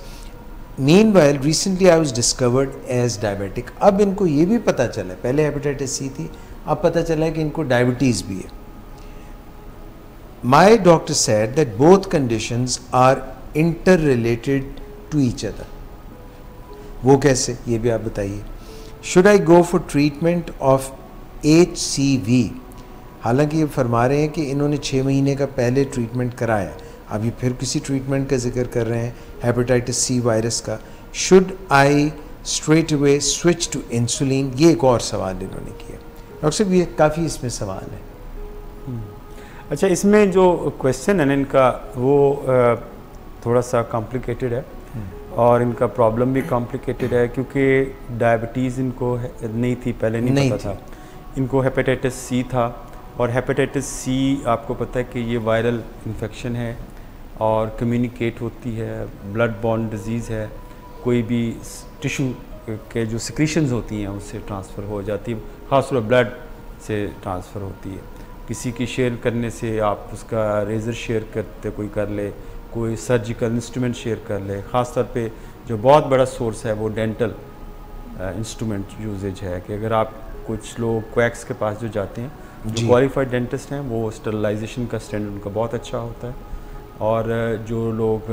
Meanwhile, recently I was discovered as diabetic. अब इनको ये भी पता चला, पहले हेपेटाइटिस C थी, अब पता चला है कि इनको डायबिटीज़ भी है। My doctor said that both conditions are interrelated to each other. वो कैसे, ये भी आप बताइए। Should I go for treatment of HCV। हालांकि ये फरमा रहे हैं कि इन्होंने 6 महीने का पहले ट्रीटमेंट कराया, अभी फिर किसी ट्रीटमेंट का जिक्र कर रहे हैं हेपेटाइटिस सी वायरस का। Should I straight away switch to insulin? ये एक और सवाल इन्होंने किया। डॉक्टर साहब ये काफ़ी इसमें सवाल है। अच्छा, इसमें जो क्वेश्चन है ना इनका वो थोड़ा सा कॉम्प्लिकेटेड है और इनका प्रॉब्लम भी कॉम्प्लिकेटेड है, क्योंकि डायबिटीज़ इनको नहीं थी, पहले नहीं पता था। इनको हेपेटाइटिस सी था, और हेपेटाइटिस सी आपको पता है कि ये वायरल इन्फेक्शन है और कम्युनिकेट होती है, ब्लड बॉर्न डिजीज़ है, कोई भी टिश्यू के जो सिक्रीशंस होती हैं उससे ट्रांसफ़र हो जाती है, ख़ासतौर पर ब्लड से ट्रांसफ़र होती है। किसी की शेयर करने से, आप उसका रेज़र शेयर करते कोई कर ले, कोई सर्जिकल इंस्ट्रूमेंट शेयर कर ले, ख़ास तौर पे जो बहुत बड़ा सोर्स है वो डेंटल इंस्ट्रूमेंट यूजेज है। कि अगर आप कुछ लोग क्वैक्स के पास जो जाते हैं, जो क्वालिफाइड डेंटिस्ट हैं, वो स्टरलाइजेशन का स्टैंडर्ड उनका बहुत अच्छा होता है, और जो लोग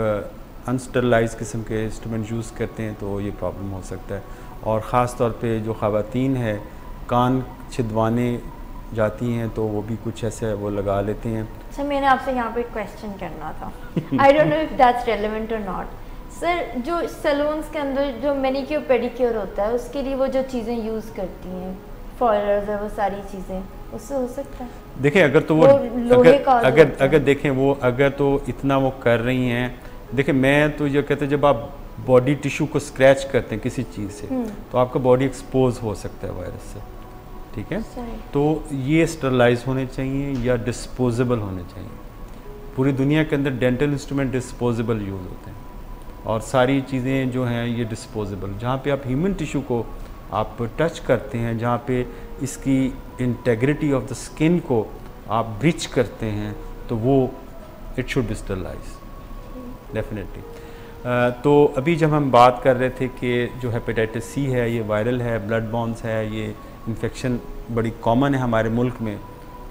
अनस्टरलाइज किस्म के इंस्ट्रूमेंट यूज़ करते हैं तो ये प्रॉब्लम हो सकता है। और ख़ास तौर पे जो ख़वातीन है कान छिदवाने जाती हैं तो वो भी कुछ ऐसे वो लगा लेते हैं। सर मैंने आपसे यहाँ पे क्वेश्चन करना था, I don't know if that's relevant और नॉट। सर जो सैलून्स के अंदर जो मैनिक्योर पेडिक्योर होता है उसके लिए वो जो चीज़ें यूज़ करती हैं, फॉयलर्स है, वो सारी चीज़ें, उससे हो सकता है? देखें अगर तो वो अगर देखें वो अगर तो इतना वो कर रही हैं, देखें मैं तो ये कहते हैं जब आप बॉडी टिश्यू को स्क्रैच करते हैं किसी चीज़ से तो आपका बॉडी एक्सपोज हो सकता है वायरस से, ठीक है। तो ये स्टरलाइज होने चाहिए या डिस्पोजेबल होने चाहिए। पूरी दुनिया के अंदर डेंटल इंस्ट्रूमेंट डिस्पोजेबल यूज़ होते हैं और सारी चीज़ें जो हैं ये डिस्पोजेबल। जहाँ पे आप ह्यूमन टिश्यू को आप टच करते हैं, जहाँ पे इसकी इंटेग्रिटी ऑफ द स्किन को आप ब्रीच करते हैं, तो वो it should be sterilise definitely. तो अभी जब हम बात कर रहे थे कि जो हेपेटाइटिस सी है ये वायरल है, ब्लड बॉर्न्स है, ये इन्फेक्शन बड़ी कॉमन है हमारे मुल्क में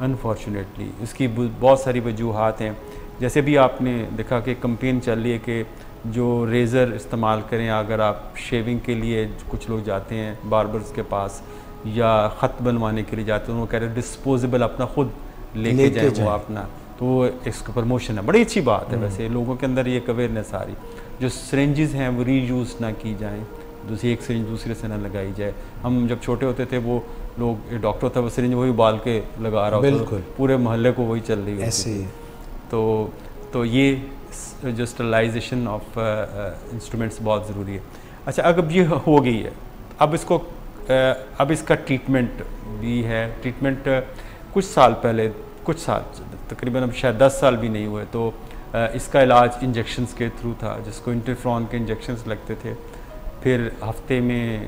अनफॉर्चुनेटली। इसकी बहुत सारी वजूहात हैं। जैसे भी आपने देखा कि कैंपेन चल रही है कि जो रेज़र इस्तेमाल करें, अगर आप शेविंग के लिए कुछ लोग जाते हैं बार्बर्स के पास या ख़त बनवाने के लिए जाते हैं, वो कह रहे हैं डिस्पोजेबल अपना खुद लेके जाए वो अपना, तो इसका प्रमोशन है, बड़ी अच्छी बात है। वैसे लोगों के अंदर ये अवेयरनेस आ रही, जो सिरिंजेस हैं वो रीयूज़ ना की जाएँ, दूसरी एक सिरिंज दूसरे से ना लगाई जाए। हम जब छोटे होते थे वो लोग डॉक्टर था वो सिरिंज वही बाल के लगा रहा होता, पूरे मोहल्ले को वही चल रही होती थी। तो ये जो स्टरलाइजेशन ऑफ इंस्ट्रूमेंट्स बहुत ज़रूरी है। अच्छा, अब ये हो गई है, अब इसको अब इसका ट्रीटमेंट भी है। ट्रीटमेंट कुछ साल पहले, कुछ साल तकरीबन अब शायद 10 साल भी नहीं हुए, तो इसका इलाज इंजेक्शंस के थ्रू था, जिसको इंटरफ्रॉन के इंजेक्शंस लगते थे। फिर हफ्ते में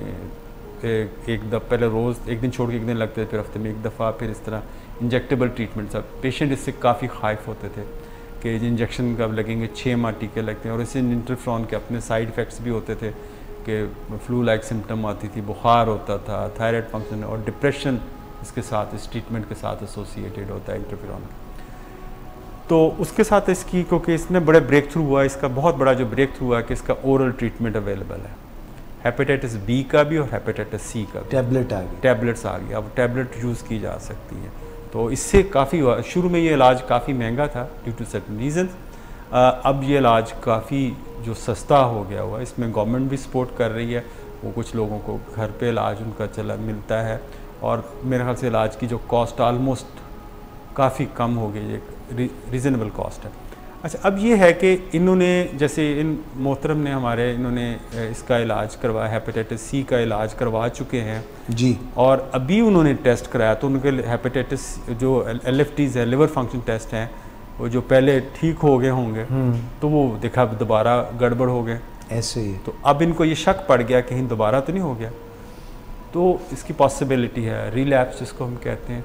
एक दफ़ा, पहले रोज़ एक दिन छोड़ के एक दिन लगते थे, फिर हफ्ते में एक दफ़ा, फिर इस तरह इंजेक्टेबल ट्रीटमेंट सब। पेशेंट इससे काफ़ी खाइफ होते थे कि इंजेक्शन कब लगेंगे, 6 माह टीके लगते हैं। और इससे इंटरफ्रॉन के अपने साइड इफ़ेक्ट्स भी होते थे कि फ्लू लाइक सिम्टम आती थी, बुखार होता था, थायराइड फंक्शन और डिप्रेशन इसके साथ, इस ट्रीटमेंट के साथ एसोसिएटेड होता है इंटरफ्रॉन। तो उसके साथ इसकी, क्योंकि इसने बड़े ब्रेक थ्रू हुआ, इसका बहुत बड़ा जो ब्रेक थ्रू हुआ कि इसका ओरल ट्रीटमेंट अवेलेबल है, हेपेटाइटिस बी का भी और हेपेटाइटिस सी का भी। टैबलेट्स आ गई, अब टैबलेट यूज़ की जा सकती है। तो इससे काफ़ी हुआ। शुरू में ये इलाज काफ़ी महंगा था ड्यू टू सर्टेन रीजंस, अब ये इलाज काफ़ी जो सस्ता हो गया हुआ है। इसमें गवर्नमेंट भी सपोर्ट कर रही है, वो कुछ लोगों को घर पे इलाज उनका चला मिलता है, और मेरे ख्याल से इलाज की जो कॉस्ट ऑलमोस्ट काफ़ी कम हो गई, एक रीज़नेबल कॉस्ट है। अच्छा, अब ये है कि इन्होंने, जैसे इन मोहतरम ने हमारे, इन्होंने इसका इलाज करवाया, हेपेटाइटिस सी का इलाज करवा चुके हैं जी, और अभी उन्होंने टेस्ट कराया तो उनके हेपेटाइटिस जो LFTs है, लिवर फंक्शन टेस्ट हैं, वो जो पहले ठीक हो गए होंगे तो वो देखा दोबारा गड़बड़ हो गए ऐसे ही। तो अब इनको ये शक पड़ गया कहीं दोबारा तो नहीं हो गया, तो इसकी पॉसिबिलिटी है रिलैप्स जिसको हम कहते हैं,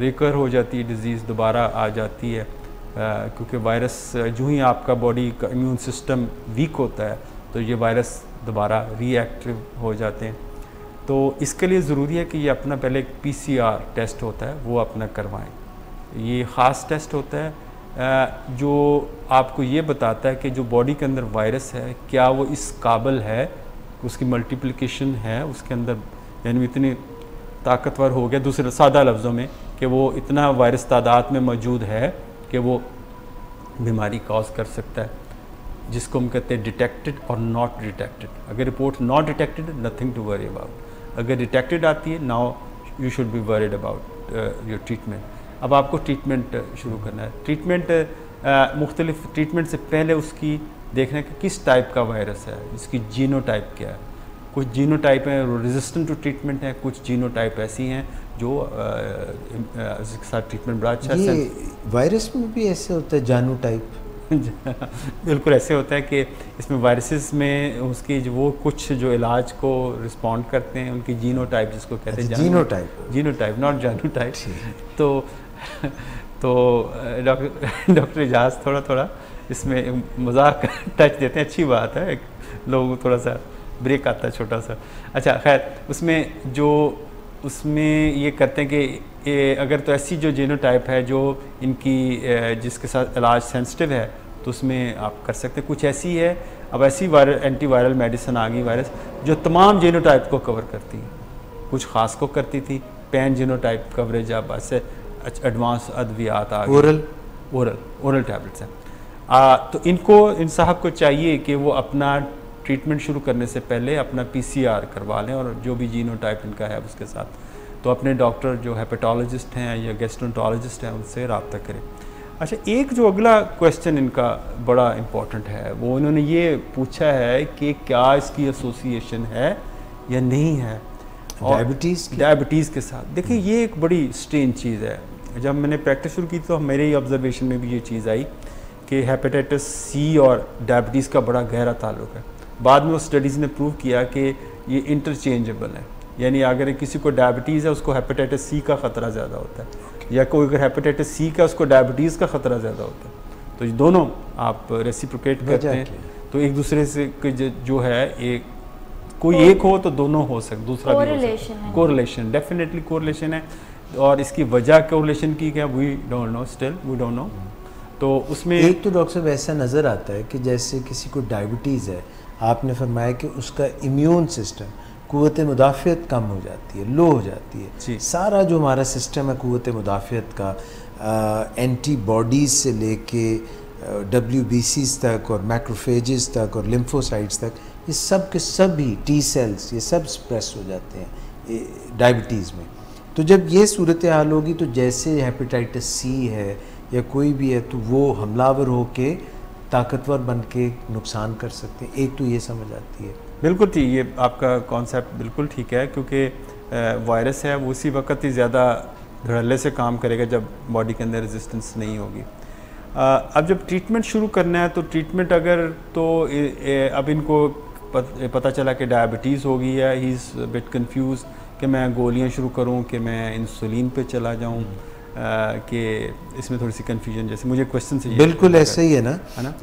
रिकर हो जाती है डिज़ीज़, दोबारा आ जाती है। क्योंकि वायरस जो ही आपका बॉडी का इम्यून सिस्टम वीक होता है तो ये वायरस दोबारा रीएक्टिव हो जाते हैं। तो इसके लिए ज़रूरी है कि ये अपना पहले एक PCR टेस्ट होता है वो अपना करवाएं। ये ख़ास टेस्ट होता है जो आपको ये बताता है कि जो बॉडी के अंदर वायरस है क्या वो इस काबिल है, उसकी मल्टीप्लिकेशन है उसके अंदर, यानी इतनी ताकतवर हो गया, दूसरे सादा लफ्ज़ों में कि वो इतना वायरस तादाद में मौजूद है कि वो बीमारी कॉज कर सकता है, जिसको हम कहते हैं डिटेक्टेड और नॉट डिटेक्टेड। अगर report not detected, nothing to worry about. अगर डिटेक्टेड आती है, now you should be worried about your treatment. अब आपको ट्रीटमेंट शुरू करना है। ट्रीटमेंट मुख्तलिफ ट्रीटमेंट से पहले उसकी देखना कि किस टाइप का वायरस है, इसकी जीनोटाइप क्या है। कुछ जीनोटाइप हैं रेजिस्टेंट टू ट्रीटमेंट हैं, कुछ जीनोटाइप ऐसी हैं जो इसके साथ ट्रीटमेंट बड़ा अच्छा है। वायरस में भी ऐसे होता है जानू टाइप? बिल्कुल ऐसे होता है कि इसमें वायरसेस में उसकी जो वो कुछ जो इलाज को रिस्पॉन्ड करते हैं, उनकी जीनोटाइप जिसको कहते हैं, जीनोटाइप नॉट जानोटाइप। तो डॉक्टर इजाज़ थोड़ा इसमें मजाक टच देते हैं, अच्छी बात है, लोगों को थोड़ा सा ब्रेक आता है छोटा सा। अच्छा खैर, उसमें ये करते हैं कि अगर तो ऐसी जो जीनोटाइप है जो इनकी जिसके साथ इलाज सेंसिटिव है, तो उसमें आप कर सकते हैं। कुछ ऐसी है, अब ऐसी एंटीवायरल मेडिसिन आ गई वायरस जो तमाम जीनोटाइप को कवर करती है, कुछ ख़ास को करती थी, पैन जीनोटाइप कवरेज अब ऐसे एडवांस अद्वियात आ गई, ओरल टैबलेट्स हैं। तो इन साहब को चाहिए कि वो अपना ट्रीटमेंट शुरू करने से पहले अपना PCR करवा लें, और जो भी जीनोटाइप इनका है उसके साथ, तो अपने डॉक्टर जो हेपेटोलॉजिस्ट हैं या गैस्ट्रोएंटरोलॉजिस्ट हैं उनसे रब्ता करें। अच्छा, एक जो अगला क्वेश्चन इनका बड़ा इम्पोर्टेंट है, वो इन्होंने ये पूछा है कि क्या इसकी एसोसिएशन है या नहीं है डायबिटीज़ के साथ। देखिए, ये एक बड़ी स्ट्रेंज चीज़ है। जब मैंने प्रैक्टिस शुरू की तो मेरे ऑब्जर्वेशन में भी ये चीज़ आई कि हेपेटाइटिस C और डायबिटीज़ का बड़ा गहरा ताल्लुक है। बाद में उस स्टडीज़ ने प्रूव किया कि ये इंटरचेंजेबल है, यानी अगर किसी को डायबिटीज़ है उसको हेपेटाइटिस C का ख़तरा ज़्यादा होता है, या कोई अगर हेपेटाइटिस C का उसको डायबिटीज़ का ख़तरा ज़्यादा होता है। तो ये दोनों आप रेसिप्रोकेट करते हैं, तो एक दूसरे से जो है एक कोई एक हो तो दोनों हो सकते, दूसरा भी हो सकता। कोरिलेशन, डेफिनेटली कोरिलेशन है, और इसकी वजह कोरिलेशन की क्या we don't know, still we don't know. तो उसमें एक तो डॉक्टर साहब ऐसा नज़र आता है कि जैसे किसी को डायबिटीज़ है, आपने फरमाया कि उसका इम्यून सिस्टम, क़ुव्वत मुदाफ़ियत कम हो जाती है, लो हो जाती है। सारा जो हमारा सिस्टम है क़ुव्वत मुदाफ़ियत का, एंटीबॉडीज़ से लेके WBCs तक और मैक्रोफेजेस तक और लिम्फोसाइट्स तक, ये सब के सब ही T सेल्स, ये सब स्प्रेस हो जाते हैं डायबिटीज़ में। तो जब ये सूरत हाल होगी, तो जैसे हेपेटाइटिस C है या कोई भी है, तो वो हमलावर हो के ताकतवर बन के नुकसान कर सकते हैं। एक तो ये समझ आती है। बिल्कुल ठीक, ये आपका कॉन्सेप्ट बिल्कुल ठीक है, क्योंकि वायरस है वो उसी वक्त ही ज़्यादा धड़ल्ले से काम करेगा जब बॉडी के अंदर रेजिस्टेंस नहीं होगी। अब जब ट्रीटमेंट शुरू करना है, तो ट्रीटमेंट अगर तो अब इनको पता चला कि डायबिटीज़ हो गई है, ही इज़ बिट कंफ्यूज कि मैं गोलियां शुरू करूं कि मैं इंसुलिन पे चला जाऊं, कि इसमें थोड़ी सी कन्फ्यूजन, जैसे मुझे क्वेश्चन से बिल्कुल ऐसा ही है ना,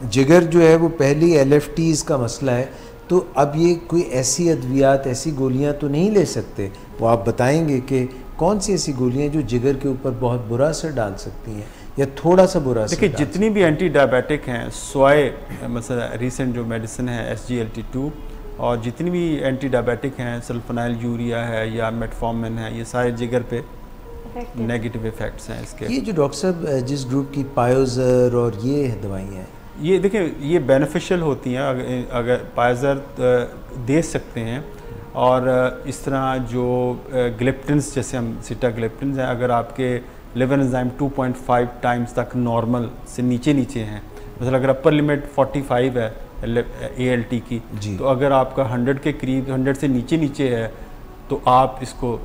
जिगर जो है वो पहली LFTs का मसला है, तो अब ये कोई ऐसी अद्वियात, ऐसी गोलियां तो नहीं ले सकते। वो आप बताएंगे कि कौन सी ऐसी गोलियां जो जिगर के ऊपर बहुत बुरा असर डाल सकती हैं या थोड़ा सा बुरा असर? देखिए, जितनी भी एंटी डायबिटिक हैं, स्वाय मतलब रिसेंट जो मेडिसिन है SGLT2, और जितनी भी एंटी डायबिटिक हैं, सल्फोनाइल यूरिया है या मेटफॉर्मिन है, ये सारे जिगर पे नेगेटिव इफेक्ट्स हैं इसके। ये जो डॉक्टर साहब जिस ग्रुप की पायोजर और ये दवाइयाँ हैं, ये देखिए ये बेनिफिशियल होती हैं, अगर पायोजर दे सकते हैं, और इस तरह जो ग्लिप्टिन्स, जैसे हम सिटाग्लिप्टिन्स हैं, अगर आपके लिवर एंजाइम 2.5 टाइम्स तक नॉर्मल से नीचे हैं, मतलब अगर अपर लिमिट 45 है ALT की, तो अगर आपका 100 के करीब, 100 से नीचे है, तो आप इसको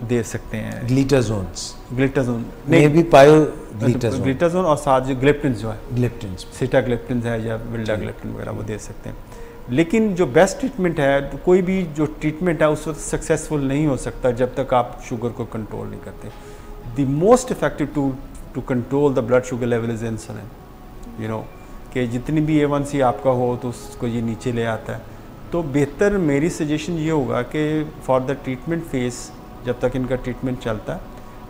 दे सकते हैं। ग्लिटाजोन नहीं भी ग्लिटाजोन और साथ जो ग्लिप्टिन्स जो है, ग्लिप्टिन्स, सिटाग्लिप्टिन्स है या विल्डाग्लिप्टिन वगैरह, वो दे सकते हैं। लेकिन जो बेस्ट ट्रीटमेंट है, तो कोई भी जो ट्रीटमेंट है उस वक्त सक्सेसफुल नहीं हो सकता जब तक आप शुगर को कंट्रोल नहीं करते। The most effective to control the blood sugar level is insulin. You know कि जितनी भी A1C आपका हो तो उसको ये नीचे ले आता है। तो बेहतर मेरी सजेशन ये होगा कि फॉर द ट्रीटमेंट फेस, जब तक इनका ट्रीटमेंट चलता है,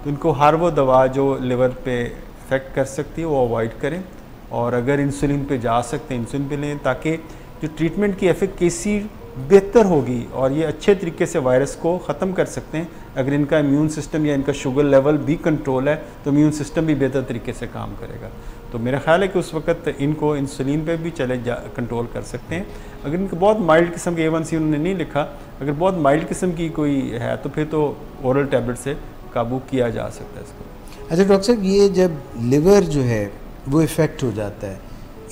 तो इनको हर वो दवा जो लिवर पे इफ़ेक्ट कर सकती है वो अवॉइड करें, और अगर इंसुलिन पे जा सकते हैं इंसुलिन पे लें, ताकि जो ट्रीटमेंट की एफिकेसी बेहतर होगी और ये अच्छे तरीके से वायरस को ख़त्म कर सकते हैं। अगर इनका इम्यून सिस्टम या इनका शुगर लेवल भी कंट्रोल है तो इम्यून सिस्टम भी बेहतर तरीके से काम करेगा। तो मेरा ख्याल है कि उस वक्त इनको इंसुलिन पे भी कंट्रोल कर सकते हैं। अगर इनको बहुत माइल्ड किस्म के A1C उन्होंने नहीं लिखा, अगर बहुत माइल्ड किस्म की कोई है तो फिर तो ओरल टैबलेट से काबू किया जा सकता है इसको। अच्छा डॉक्टर साहब, ये जब लिवर जो है वो इफ़ेक्ट हो जाता है,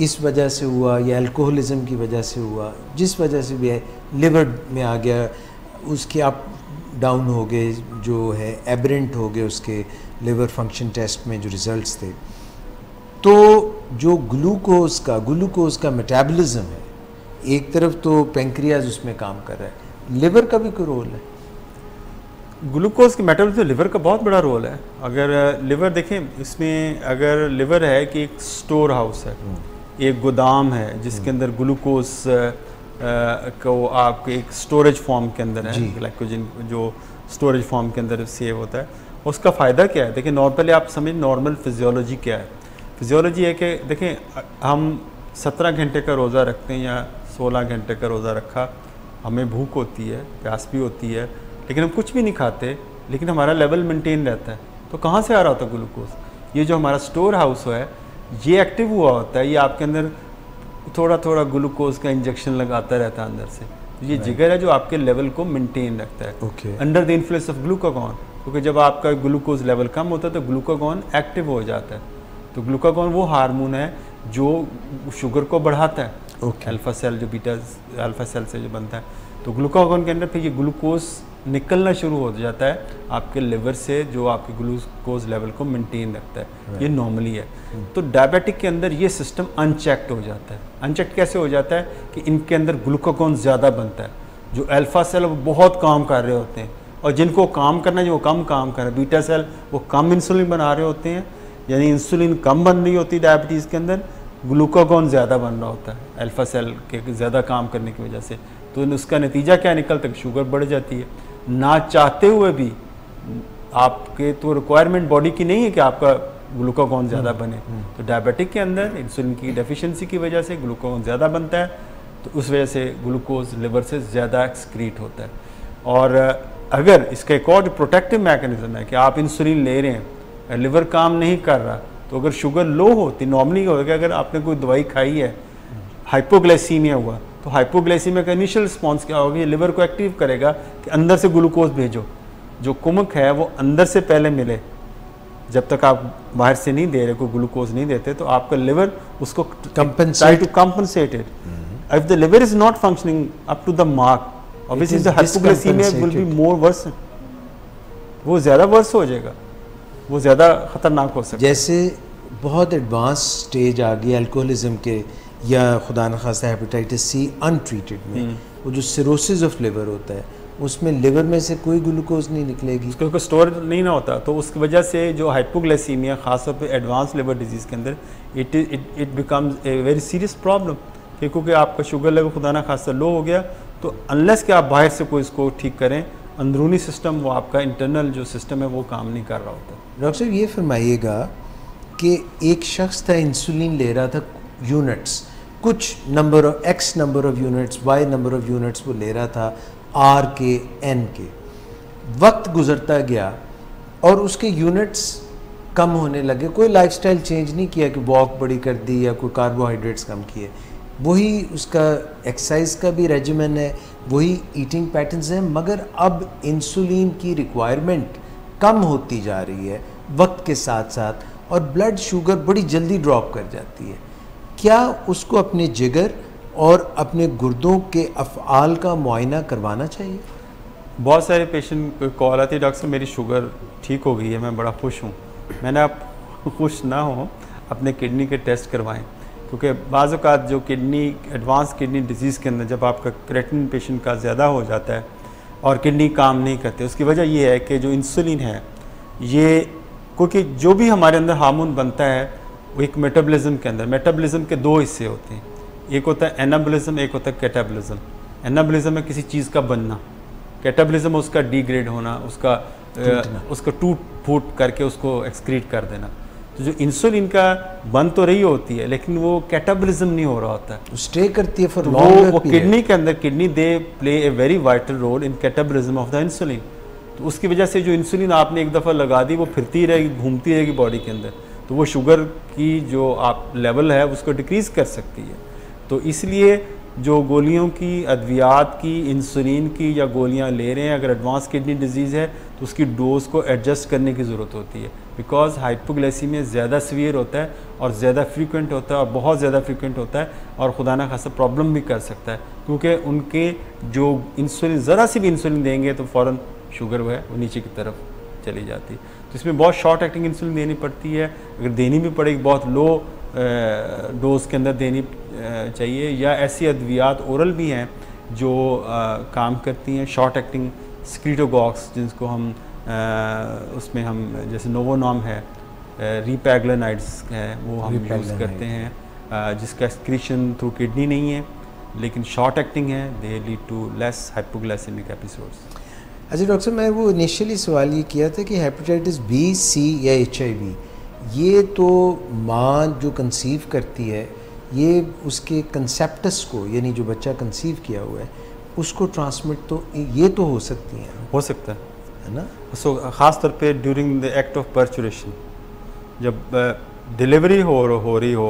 इस वजह से हुआ या अल्कोहलिज्म की वजह से हुआ, जिस वजह से भी है लिवर में आ गया, उसके आप डाउन हो गए, जो है एबरेंट हो गए उसके लिवर फंक्शन टेस्ट में जो रिज़ल्ट्स थे, तो जो ग्लूकोज का मेटाबॉलिज्म है, एक तरफ तो पेंक्रियाज उसमें काम कर रहा है, लिवर का भी कोई रोल है? ग्लूकोज के मेटाबॉलिज्म में लिवर का बहुत बड़ा रोल है। अगर लिवर देखें, इसमें अगर लिवर है कि एक स्टोर हाउस है, एक गोदाम है जिसके अंदर ग्लूकोज को आपके एक स्टोरेज फॉर्म के अंदर है, ग्लाइकोजन जो स्टोरेज फॉर्म के अंदर सेव होता है। उसका फ़ायदा क्या है? देखिए नॉर्मली आप समझ नॉर्मल फिजियोलॉजी क्या है। फिजियोलॉजी है कि देखें हम 17 घंटे का रोज़ा रखते हैं या 16 घंटे का रोज़ा रखा, हमें भूख होती है, प्यास भी होती है, लेकिन हम कुछ भी नहीं खाते, लेकिन हमारा लेवल मेंटेन रहता है। तो कहाँ से आ रहा होता है ग्लूकोज? ये जो हमारा स्टोर हाउस है ये एक्टिव हुआ होता है, ये आपके अंदर थोड़ा थोड़ा ग्लूकोज का इंजेक्शन लगाता रहता है अंदर से। ये जिगर है जो आपके लेवल को मेंटेन रखता है under the influence of glucagon, क्योंकि जब आपका ग्लूकोज लेवल कम होता है तो ग्लूकागॉन एक्टिव हो जाता है। तो ग्लूकागॉन वो हार्मोन है जो शुगर को बढ़ाता है, अल्फा सेल जो बीटा अल्फा सेल से जो बनता है। तो ग्लूकागॉन के अंदर फिर ये ग्लूकोज निकलना शुरू हो जाता है आपके लिवर से, जो आपके ग्लूकोज लेवल को मेंटेन रखता है। ये नॉर्मली है। तो डायबिटिक के अंदर ये सिस्टम अनचेक्ड हो जाता है। अनचेक्ड कैसे हो जाता है कि इनके अंदर ग्लूकागॉन ज़्यादा बनता है, जो अल्फा सेल वो बहुत काम कर रहे होते हैं, और जिनको काम करना है जो कम काम कर रहे हैं, बीटा सेल वो कम इंसुलिन बना रहे होते हैं, यानी इंसुलिन कम बन रही होती है डायबिटीज़ के अंदर, ग्लूकागॉन ज़्यादा बन रहा होता है अल्फा सेल के ज़्यादा काम करने की वजह से। तो उसका नतीजा क्या निकलता है? शुगर बढ़ जाती है। ना चाहते हुए भी आपके तो रिक्वायरमेंट बॉडी की नहीं है कि आपका ग्लूकागॉन ज़्यादा बने। तो डायबिटिक के अंदर इंसुलिन की डेफिशिएंसी की वजह से ग्लूकागॉन ज़्यादा बनता है, तो उस वजह से ग्लूकोज लिवर से ज़्यादा एक्सक्रीट होता है। और अगर इसका एक और प्रोटेक्टिव मैकेनिज्म है कि आप इंसुलिन ले रहे हैं, लिवर काम नहीं कर रहा, तो अगर शुगर लो होती नॉर्मली होगा, अगर आपने कोई दवाई खाई है, हाइपोग्लाइसीमिया हुआ, तो हाइपोग्लाइसीमिया का इनिशियल रिस्पॉन्स क्या होगा? ये लिवर को एक्टिव करेगा कि अंदर से ग्लूकोज भेजो, जो कुमक है वो अंदर से पहले मिले। जब तक आप बाहर से नहीं दे रहे, कोई ग्लूकोज नहीं देते, तो आपका लिवर उसको try to compensate it. If the liver is not functioning up to the mark, obviously the hypoglycaemia will be more worse, वो ज़्यादा वर्स हो जाएगा, वो ज़्यादा ख़तरनाक हो सकता है। जैसे बहुत एडवांस स्टेज आ गई अल्कोहलिज्म के, या खुदा न खास्ता हेपेटाइटिस सी अनट्रीटेड में, वो जो सिरोसिस ऑफ लिवर होता है, उसमें लिवर में से कोई ग्लूकोज नहीं निकलेगी, उसको कोई स्टोर नहीं ना होता। तो उसकी वजह से जो हाइपोग्लाइसीमिया खासतौर पे एडवांस लिवर डिजीज़ के अंदर it becomes a very serious problem, क्योंकि आपका शुगर लेवल खुदा न खास्ता लो हो गया, तो अनलेस कि आप बाहर से कोई इसको ठीक करें, अंदरूनी सिस्टम वो आपका इंटरनल जो सिस्टम है वो काम नहीं कर रहा होता। डॉक्टर साहब ये फरमाइएगा कि एक शख्स था इंसुलिन ले रहा था यूनिट्स, कुछ number of X number of units, Y number of units वो ले रहा था, आर के एन के। वक्त गुजरता गया और उसके यूनिट्स कम होने लगे। कोई लाइफस्टाइल चेंज नहीं किया कि वॉक बड़ी कर दी या कोई कार्बोहाइड्रेट्स कम किए, वही उसका एक्सरसाइज का भी रेजिमेन है, वही ईटिंग पैटर्न्स हैं, मगर अब इंसुलिन की रिक्वायरमेंट कम होती जा रही है वक्त के साथ साथ, और ब्लड शुगर बड़ी जल्दी ड्रॉप कर जाती है। क्या उसको अपने जिगर और अपने गुर्दों के अफ़आल का मुआयना करवाना चाहिए? बहुत सारे पेशेंट कॉल आती है, डॉक्टर साहब मेरी शुगर ठीक हो गई है, मैं बड़ा खुश हूँ। मैंने आप खुश ना हो, अपने किडनी के टेस्ट करवाएं, क्योंकि बाज़ औक़ात जो किडनी एडवांस किडनी डिजीज़ के अंदर जब आपका क्रेटिनिन पेशेंट का ज़्यादा हो जाता है और किडनी काम नहीं करते, उसकी वजह ये है कि जो इंसुलिन है ये, क्योंकि जो भी हमारे अंदर हार्मोन बनता है वो एक मेटाबॉलिज्म के अंदर, मेटाबॉलिज्म के दो हिस्से होते हैं, एक होता है एनाबॉलिज्म, एक होता है कैटाबॉलिज्म। एनाबॉलिज्म है किसी चीज़ का बनना, कैटाबॉलिज्म उसका डिग्रेड होना, उसका टूट फूट करके उसको एक्सक्रीट कर देना। तो जो इंसुलिन का बन तो रही होती है लेकिन वो कैटाबॉलिज्म नहीं हो रहा होता है, स्टे करती है फॉर वो किडनी के अंदर, kidney they play a very vital role in catabolism of the insulin. तो उसकी वजह से जो इंसुलिन आपने एक दफ़ा लगा दी वो फिरती रहेगी, घूमती रहेगी बॉडी के अंदर, तो वो शुगर की जो आप लेवल है उसको डिक्रीज़ कर सकती है। तो इसलिए जो गोलियों की, अद्वियात की, इंसुलिन की या गोलियां ले रहे हैं, अगर एडवांस किडनी डिजीज़ है तो उसकी डोज को एडजस्ट करने की ज़रूरत होती है, बिकॉज हाइपोग्लाइसीमिया ज़्यादा सीवियर होता है और ज़्यादा फ्रीक्वेंट होता है और बहुत ज़्यादा फ्रीक्वेंट होता है और खुदा ना खासा प्रॉब्लम भी कर सकता है, क्योंकि उनके जो इंसुलिन, ज़रा सी भी इंसुलिन देंगे तो फ़ौरन शुगर वो है वो नीचे की तरफ चली जाती है। तो इसमें बहुत शॉर्ट एक्टिंग इंसुलिन देनी पड़ती है, अगर देनी भी पड़ेगी बहुत लो डोज के अंदर देनी चाहिए, या ऐसी अद्वियात ओरल भी हैं जो काम करती हैं, शॉर्ट एक्टिंग स्क्रीटोगॉक्स जिसको हम उसमें हम जैसे नोवोनॉम है, रीपैग्लेनाइड्स है, वो हम यूज़ करते हैं, जिसका एक्सक्रीशन थ्रू किडनी नहीं है लेकिन शॉर्ट एक्टिंग है, they lead to less hypoglycaemic episodes. अच्छा डॉक्टर साहब, मैं वो इनिशियली सवाल ये किया था कि हेपेटाइटिस बी, सी या HIV, ये तो माँ जो कंसीव करती है ये उसके कंसेप्टस को, यानी जो बच्चा कंसीव किया हुआ है उसको ट्रांसमिट तो ये तो हो सकती हैं, हो सकता है ना। सो ख़ास तौर पे ड्यूरिंग द एक्ट ऑफ पर्चुरेशन, जब डिलीवरी हो रही हो,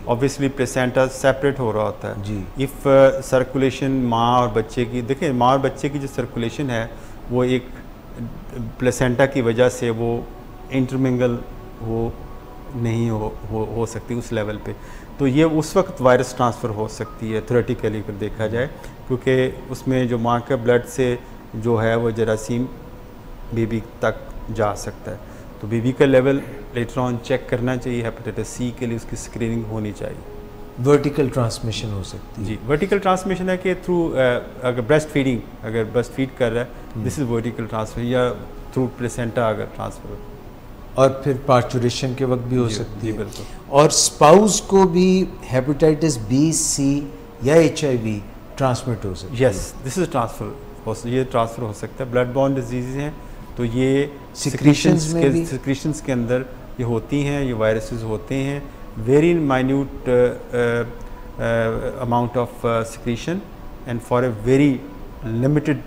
ऑब्वियसली प्लेसेंटा सेपरेट हो रहा होता है। इफ़ सर्कुलेशन माँ और बच्चे की, देखिए माँ और बच्चे की जो सर्कुलेशन है वो एक प्लेसेंटा की वजह से वो इंटरमिंगल हो नहीं हो सकती उस लेवल पे, तो ये उस वक्त वायरस ट्रांसफ़र हो सकती है थ्योरेटिकली अगर देखा जाए, क्योंकि उसमें जो माँ के ब्लड से जो है वो जरासीम बेबी तक जा सकता है। तो बेबी का लेवल लेटर ऑन चेक करना चाहिए, हेपेटाइटिस सी के लिए उसकी स्क्रीनिंग होनी चाहिए। वर्टिकल ट्रांसमिशन हो सकती है। जी, वर्टिकल ट्रांसमिशन है कि थ्रू अगर ब्रेस्ट फीडिंग, अगर ब्रेस्ट फीड कर रहा है दिस इज़ वर्टिकल ट्रांसमिशन, या थ्रू प्लेसेंटा अगर ट्रांसफर हो, और फिर पार्चुरेशन के वक्त भी हो सकती है। बिल्कुल। और स्पाउस को भी हेपेटाइटिस बी, सी या HIV ट्रांसमिट हो सकती है। यस, दिस इज ट्रांसफर, ये ट्रांसफ़र हो सकता है। ब्लड बॉर्न डिजीज़ हैं तो ये सिक्रीशंस के अंदर ये होती हैं, ये वायरसेस होते हैं, very minute amount of secretion and for a very limited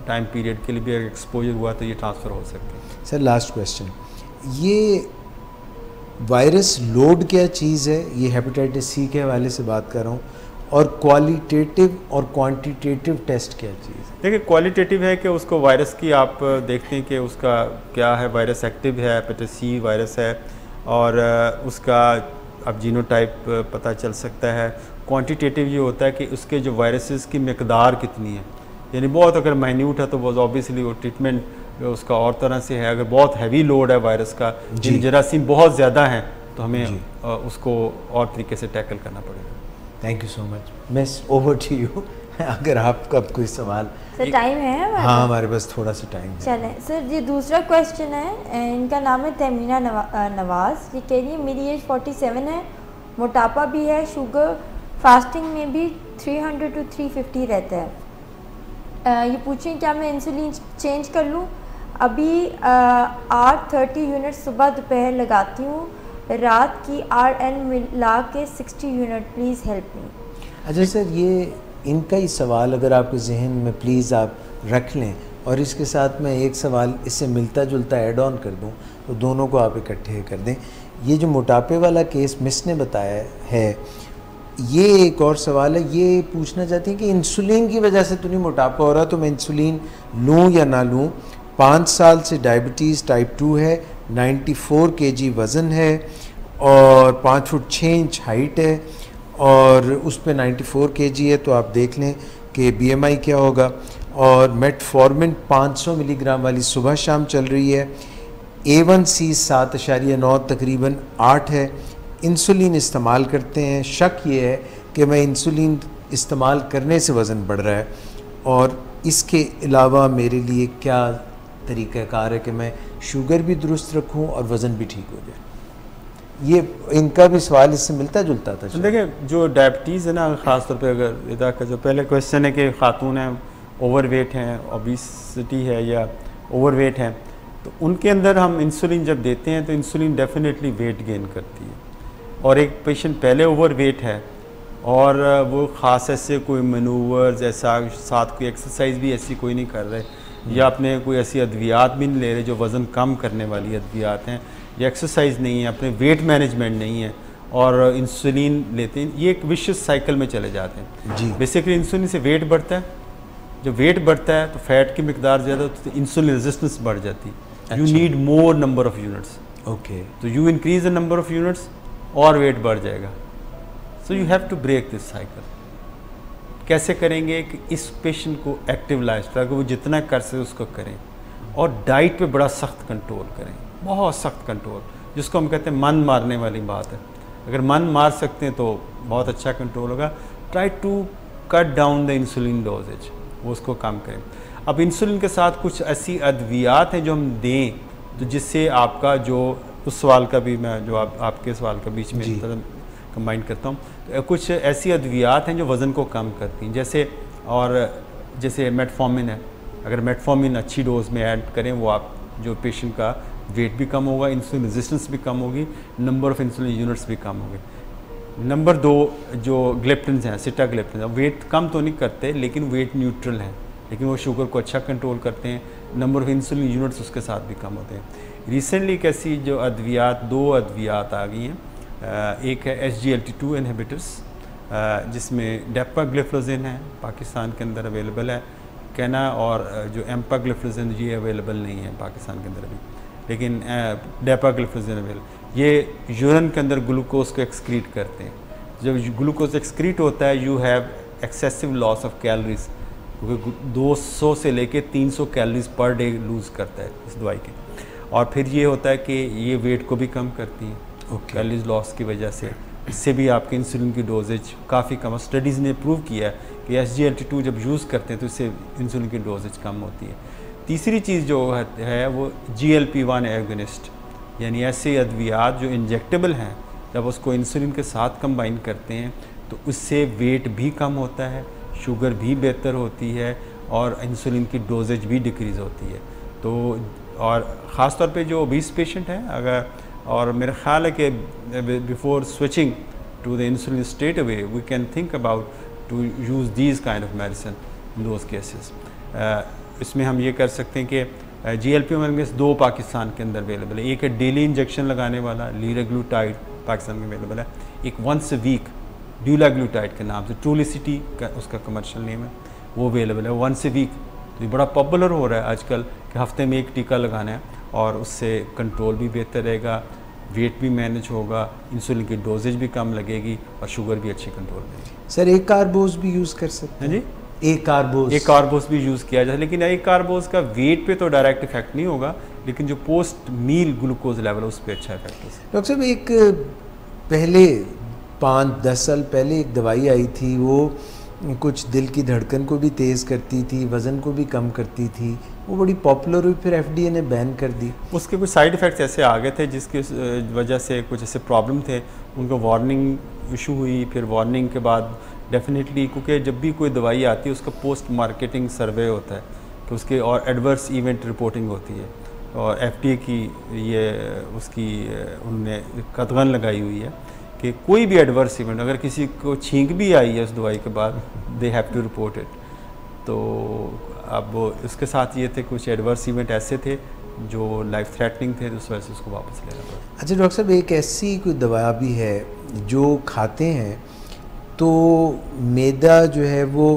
time period के लिए भी अगर एक्सपोजर हुआ तो ये ट्रांसफ़र हो सकते हैं। सर लास्ट क्वेश्चन, ये वायरस लोड क्या चीज़ है, ये हेपेटाइटिस सी के हवाले से बात कर रहा हूँ, और क्वालिटेटिव और क्वांटिटेटिव टेस्ट क्या चीज़ है? देखिए क्वालिटेटिव है कि उसको वायरस की आप देखते हैं कि उसका क्या है, वायरस एक्टिव है, हेपेटाइटिस सी वायरस है, और उसका अब जीनोटाइप पता चल सकता है। क्वांटिटेटिव ये होता है कि उसके जो वायरसेस की मकदार कितनी है, यानी बहुत अगर माइन्यूट है तो वो ऑब्वियसली वो ट्रीटमेंट उसका और तरह से है। अगर बहुत हैवी लोड है वायरस का, जरासीम बहुत ज़्यादा है, तो हमें उसको और तरीके से टैकल करना पड़ेगा। Thank you so much miss, over to you. अगर आपका कोई सवाल, सर टाइम है हमारे? हाँ हमारे पास थोड़ा सा टाइम है। चलें सर, ये दूसरा क्वेश्चन है, इनका नाम है तमीना नवाज़। ये कह रही है मेरी एज 47 है, मोटापा भी है, शुगर फास्टिंग में भी 300 to 350 रहता है। ये पूछें क्या मैं इंसुलिन चेंज कर लूँ? अभी 830 यूनिट सुबह दोपहर लगाती हूँ, रात की RN मिला के 60 यूनिट, प्लीज़ हेल्प मी। अच्छा सर, ये इनका ही सवाल अगर आपके जहन में प्लीज़ आप रख लें, और इसके साथ मैं एक सवाल इससे मिलता जुलता ऐड ऑन कर दूं तो दोनों को आप इकट्ठे कर दें। ये जो मोटापे वाला केस मिस ने बताया है, ये एक और सवाल है, ये पूछना चाहती हैं कि इंसुलिन की वजह से तो नहीं मोटापा हो रहा, तो मैं इंसुलिन लूँ या ना लूँ? 5 साल से डायबिटीज़ टाइप 2 है, 94 kg वज़न है और 5 फुट 6 इंच हाइट है, और उस पर 94 kg है, तो आप देख लें कि BMI क्या होगा। और मेटफॉर्मिन 500 मिलीग्राम वाली सुबह शाम चल रही है, A1C 7.9 तकरीबन 8 है। इंसुलिन इस्तेमाल करते हैं, शक ये है कि मैं इंसुलिन इस्तेमाल करने से वज़न बढ़ रहा है, और इसके अलावा मेरे लिए क्या तरीक़ाकार है कि मैं शुगर भी दुरुस्त रखूं और वज़न भी ठीक हो जाए? ये इनका भी सवाल इससे मिलता जुलता था। देखिए जो डायबिटीज़ है ना, ख़ास तौर पे अगर इधर का जो पहले क्वेश्चन है कि खातून हैं ओवरवेट हैं, ओबेसिटी है या ओवरवेट हैं, तो उनके अंदर हम इंसुलिन जब देते हैं तो इंसुलिन डेफिनेटली वेट गेन करती है। और एक पेशेंट पहले ओवर वेट है और वो ख़ास ऐसे कोई मनूवर्स ऐसा साथ कोई एक्सरसाइज भी ऐसी कोई नहीं कर रहे, या अपने कोई ऐसी अद्वियात भी नहीं ले रहे जो वज़न कम करने वाली अद्वियात हैं, या एक्सरसाइज नहीं है, अपने वेट मैनेजमेंट नहीं है और इंसुलिन लेते हैं, ये एक विशियस साइकिल में चले जाते हैं जी। बेसिकली इंसुलिन से वेट बढ़ता है, जब वेट बढ़ता है तो फैट की मिकदार ज़्यादा होती है, तो इंसुलिन रेजिस्टेंस बढ़ जाती है। You need more number of units. Okay, तो you increase the number of units और वेट बढ़ जाएगा। So you have to break this cycle. कैसे करेंगे कि इस पेशेंट को एक्टिव लाइफस्टाइल को वो जितना कर सके उसको करें, और डाइट पे बड़ा सख्त कंट्रोल करें, बहुत सख्त कंट्रोल, जिसको हम कहते हैं मन मारने वाली बात है। अगर मन मार सकते हैं तो बहुत अच्छा कंट्रोल होगा। Try to cut down the insulin doses, वो उसको कम करें। अब इंसुलिन के साथ कुछ ऐसी अद्वियात हैं जो हम दें तो जिससे आपका जो उस सवाल का भी मैं जो आपके सवाल का बीच में कंबाइन करता हूँ, तो कुछ ऐसी अद्वियात हैं जो वज़न को कम करती हैं, जैसे मेटफॉर्मिन है। अगर मेटफॉर्मिन अच्छी डोज में ऐड करें वो आप जो पेशेंट का वेट भी कम होगा, इंसुलिन रेजिस्टेंस भी कम होगी, नंबर ऑफ़ इंसुलिन यूनिट्स भी कम होंगे। नंबर 2 जो ग्लेप्टिन्स हैं, सिटाग्लेप्टिन्स, वेट कम तो नहीं करते लेकिन वेट न्यूट्रल हैं, लेकिन वो शुगर को अच्छा कंट्रोल करते हैं, नंबर ऑफ़ इंसुलिन यूनिट्स उसके साथ भी कम होते हैं। रिसेंटली एक ऐसी जो अद्वियात, 2 अद्वियात आ गई हैं, एक है SGLT2 इनहिबिटर्स जिसमें डेपाग्लिफ्लोजिन है, पाकिस्तान के अंदर अवेलेबल है कहना, और जो एम्पाग्लिफ्लोजिन ये अवेलेबल नहीं है पाकिस्तान के अंदर अभी, लेकिन डेपाग्लिफ्लोजिन अवेलेबल। ये यूरिन के अंदर ग्लूकोज को एक्सक्रीट करते हैं। जब ग्लूकोज एक्सक्रीट होता है you have excessive loss of calories, क्योंकि 200 से लेके 300 कैलोरीज पर डे लूज़ करता है इस दवाई के। और फिर ये होता है कि ये वेट को भी कम करती है कैलोरीज लॉस की वजह से। इससे भी आपके इंसुलिन की डोजेज काफ़ी कम, स्टडीज़ ने प्रूव किया है कि SGLT2 जब यूज़ करते हैं तो इससे इंसुलिन की डोजेज कम होती है। तीसरी चीज़ जो है वो GLP-1 एगोनिस्ट, यानी ऐसे अद्वियात जो इंजेक्टेबल हैं, जब उसको इंसुलिन के साथ कंबाइन करते हैं तो उससे वेट भी कम होता है, शुगर भी बेहतर होती है और इंसुलिन की डोजेज भी डिक्रीज़ होती है। तो और ख़ास तौर पे जो ओबीस पेशेंट हैं, अगर, और मेरा ख्याल है कि before switching to the insulin straight away we can think about to use these kind of medicine in those cases. इसमें हम ये कर सकते हैं कि GLP-1 में 2 पाकिस्तान के अंदर अवेलेबल है। एक है डेली इंजेक्शन लगाने वाला लीराग्लूटाइड, पाकिस्तान में अवेलेबल है। एक वंस अ वीक ड्यूलाग्लूटाइड के नाम से, ट्रूलिसिटी का उसका कमर्शियल नेम है, वो अवेलेबल है वंस अ वीक। तो ये बड़ा पॉपुलर हो रहा है आजकल कि हफ्ते में एक टीका लगाना है और उससे कंट्रोल भी बेहतर रहेगा, वेट भी मैनेज होगा, इंसुलिन की डोजेज भी कम लगेगी और शुगर भी अच्छी कंट्रोल रहेगी। सर एक कार्बोज भी यूज़ कर सकते हैं? जी, एक कार्बोज भी यूज़ किया जाता है, लेकिन एक कार्बोज का वेट पे तो डायरेक्ट इफेक्ट नहीं होगा, लेकिन जो पोस्ट मील ग्लूकोज लेवल है उस पर अच्छा इफेक्ट है। डॉक्टर साहब एक पहले 5-10 साल पहले एक दवाई आई थी, वो कुछ दिल की धड़कन को भी तेज़ करती थी, वज़न को भी कम करती थी, वो बड़ी पॉपुलर हुई, फिर FDA ने बैन कर दी। उसके कुछ साइड इफ़ेक्ट्स ऐसे आ गए थे जिसकी वजह से कुछ ऐसे प्रॉब्लम थे, उनको वार्निंग इशू हुई। फिर वार्निंग के बाद डेफिनेटली, क्योंकि जब भी कोई दवाई आती है उसका पोस्ट मार्केटिंग सर्वे होता है कि उसके, और एडवर्स इवेंट रिपोर्टिंग होती है, और FDA की ये उसकी उनने कदगन लगाई हुई है कि कोई भी एडवर्स इवेंट, अगर किसी को छींक भी आई है उस दवाई के बाद, they have to report it. तो अब उसके साथ ये थे कुछ एडवर्स इवेंट ऐसे थे जो लाइफ थ्रेटनिंग थे, तो उस वजह से उसको वापस लेना पड़ा। अच्छा डॉक्टर साहब, एक ऐसी कोई दवा भी है जो खाते हैं तो मैदा जो है वो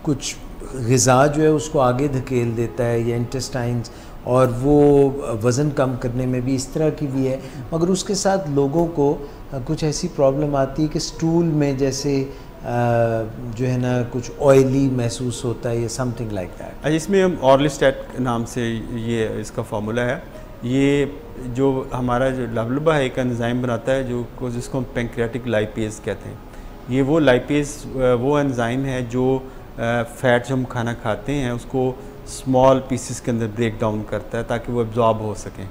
कुछ ग़िज़ा जो है उसको आगे धकेल देता है, या इंटेस्टाइन्स, और वो वज़न कम करने में भी इस तरह की भी है, मगर उसके साथ लोगों को कुछ ऐसी प्रॉब्लम आती है कि स्टूल में जैसे जो है ना कुछ ऑयली महसूस होता है, या समथिंग लाइक दैट। इसमें हम ऑर्लिस्टेट नाम से ये इसका फार्मूला है। ये जो हमारा जो लबलबा है एक एंजाइम बनाता है जो जिसको हम पैंक्रियाटिक लाइपेज कहते हैं। ये वो लाइपेज वो एंजाइम है जो फ़ैट जो हम खाना खाते हैं उसको स्मॉल पीसेस के अंदर ब्रेक डाउन करता है ताकि वो एब्जॉर्ब हो सकें।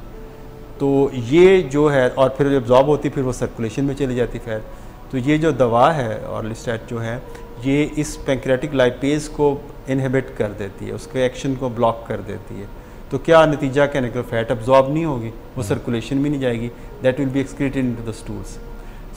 तो ये जो है, और फिर एब्जॉर्ब होती फिर वो सर्कुलेशन में चली जाती फ़ैट। तो ये जो दवा है ऑर्लिस्टेट जो है, ये इस पैंक्रियाटिक लाइपेज को इनहिबिट कर देती है, उसके एक्शन को ब्लॉक कर देती है। तो क्या नतीजा क्या निकला, फैट अब्जॉर्ब नहीं होगी, वो सर्कुलेशन में नहीं जाएगी, that will be excreted into the stools.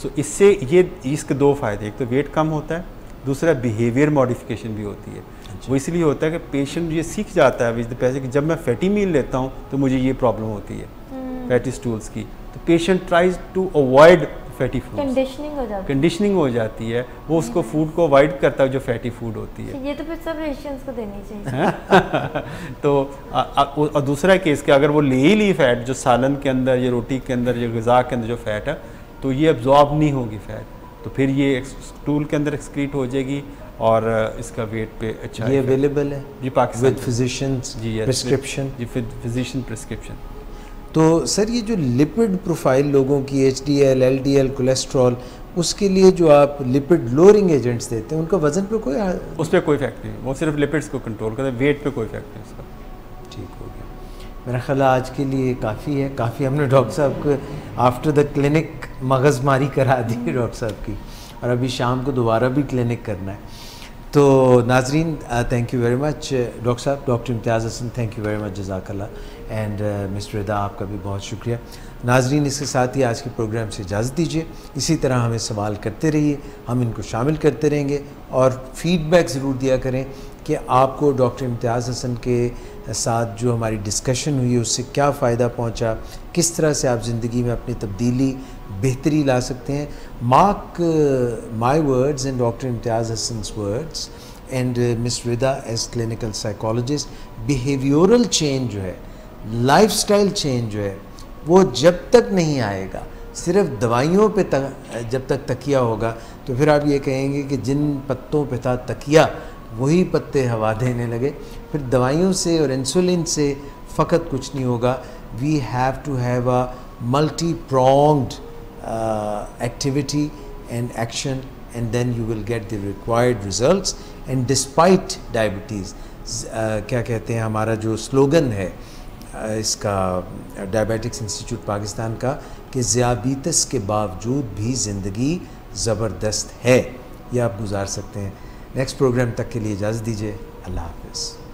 So इससे ये इसके दो फ़ायदे, एक तो वेट कम होता है, दूसरा बिहेवियर मॉडिफिकेशन भी होती है। वो इसलिए होता है कि पेशेंट ये सीख जाता है विद द पैसे कि जब मैं फैटी मील लेता हूँ तो मुझे ये प्रॉब्लम होती है फैटी स्टूल्स की, तो patient tries to avoid fatty food, conditioning हो जाती है, वो उसको फूड को अवॉइड करता है जो फैटी फूड होती है। ये तो फिर सब रेशियंस को देनी चाहिए। तो और दूसरा केस कि अगर वो ले ही ली फैट, जो सालन के अंदर या रोटी के अंदर या ग़िज़ा के अंदर जो फैट है, तो ये अब्जॉर्ब नहीं होगी फैट, तो फिर ये स्टूल के अंदर एक्सक्रीट हो जाएगी और इसका वेट पे अच्छा। ये अवेलेबल है जी पाकिस्तान विद फिजिशियंस जी प्रिस्क्रिप्शन? जी फिजिशियन प्रिस्क्रिप्शन। तो सर ये जो लिपिड प्रोफाइल लोगों की HDL, LDL, कोलेस्ट्रॉल, उसके लिए जो आप लिपिड लोअरिंग एजेंट्स देते हैं, उनका वजन पे कोई उस पर कोई इफेक्ट नहीं, वो सिर्फ लिपिड्स को कंट्रोल करता है, वेट पे कोई इफेक्ट नहीं उसका। ठीक हो गया। मेरा ख्याल आज के लिए काफ़ी है, काफ़ी हमने डॉक्टर साहब को आफ्टर द क्लिनिक मगज़मारी करा दी डॉक्टर साहब की, और अभी शाम को दोबारा भी क्लिनिक करना है। तो Nazreen thank you very much doctor साहब, doctor Imtiaz Hasan, thank you very much, जज़ाकल्लाह, एंड मिस्टर रिदा आपका भी बहुत शुक्रिया। नाजरीन इसके साथ ही आज के प्रोग्राम से इजाज़त दीजिए, इसी तरह हमें सवाल करते रहिए, हम इनको शामिल करते रहेंगे और फीडबैक ज़रूर दिया करें कि आपको डॉक्टर इम्तियाज़ हसन के साथ जो हमारी डिस्कशन हुई उससे क्या फ़ायदा पहुंचा, किस तरह से आप ज़िंदगी में अपनी तब्दीली बेहतरी ला सकते हैं। Mark my words and doctor Imtiaz Hasan's words and miss Rida as clinical psychologist, behavioural change जो है, लाइफस्टाइल चेंज जो है, वो जब तक नहीं आएगा, सिर्फ दवाइयों पे जब तक तकिया होगा, तो फिर आप ये कहेंगे कि जिन पत्तों पे था तकिया वही पत्ते हवा देने लगे, फिर दवाइयों से और इंसुलिन से फ़कत कुछ नहीं होगा। We have to have a multi pronged activity and action, and then you will get the required results. And despite diabetes, क्या कहते हैं हमारा जो स्लोगन है इसका डायबिटिक्स इंस्टीट्यूट पाकिस्तान का, कि ज़ियाबीतस के बावजूद भी ज़िंदगी ज़बरदस्त है, ये आप गुजार सकते हैं। नेक्स्ट प्रोग्राम तक के लिए इजाज़त दीजिए, अल्लाह हाफ़िज़।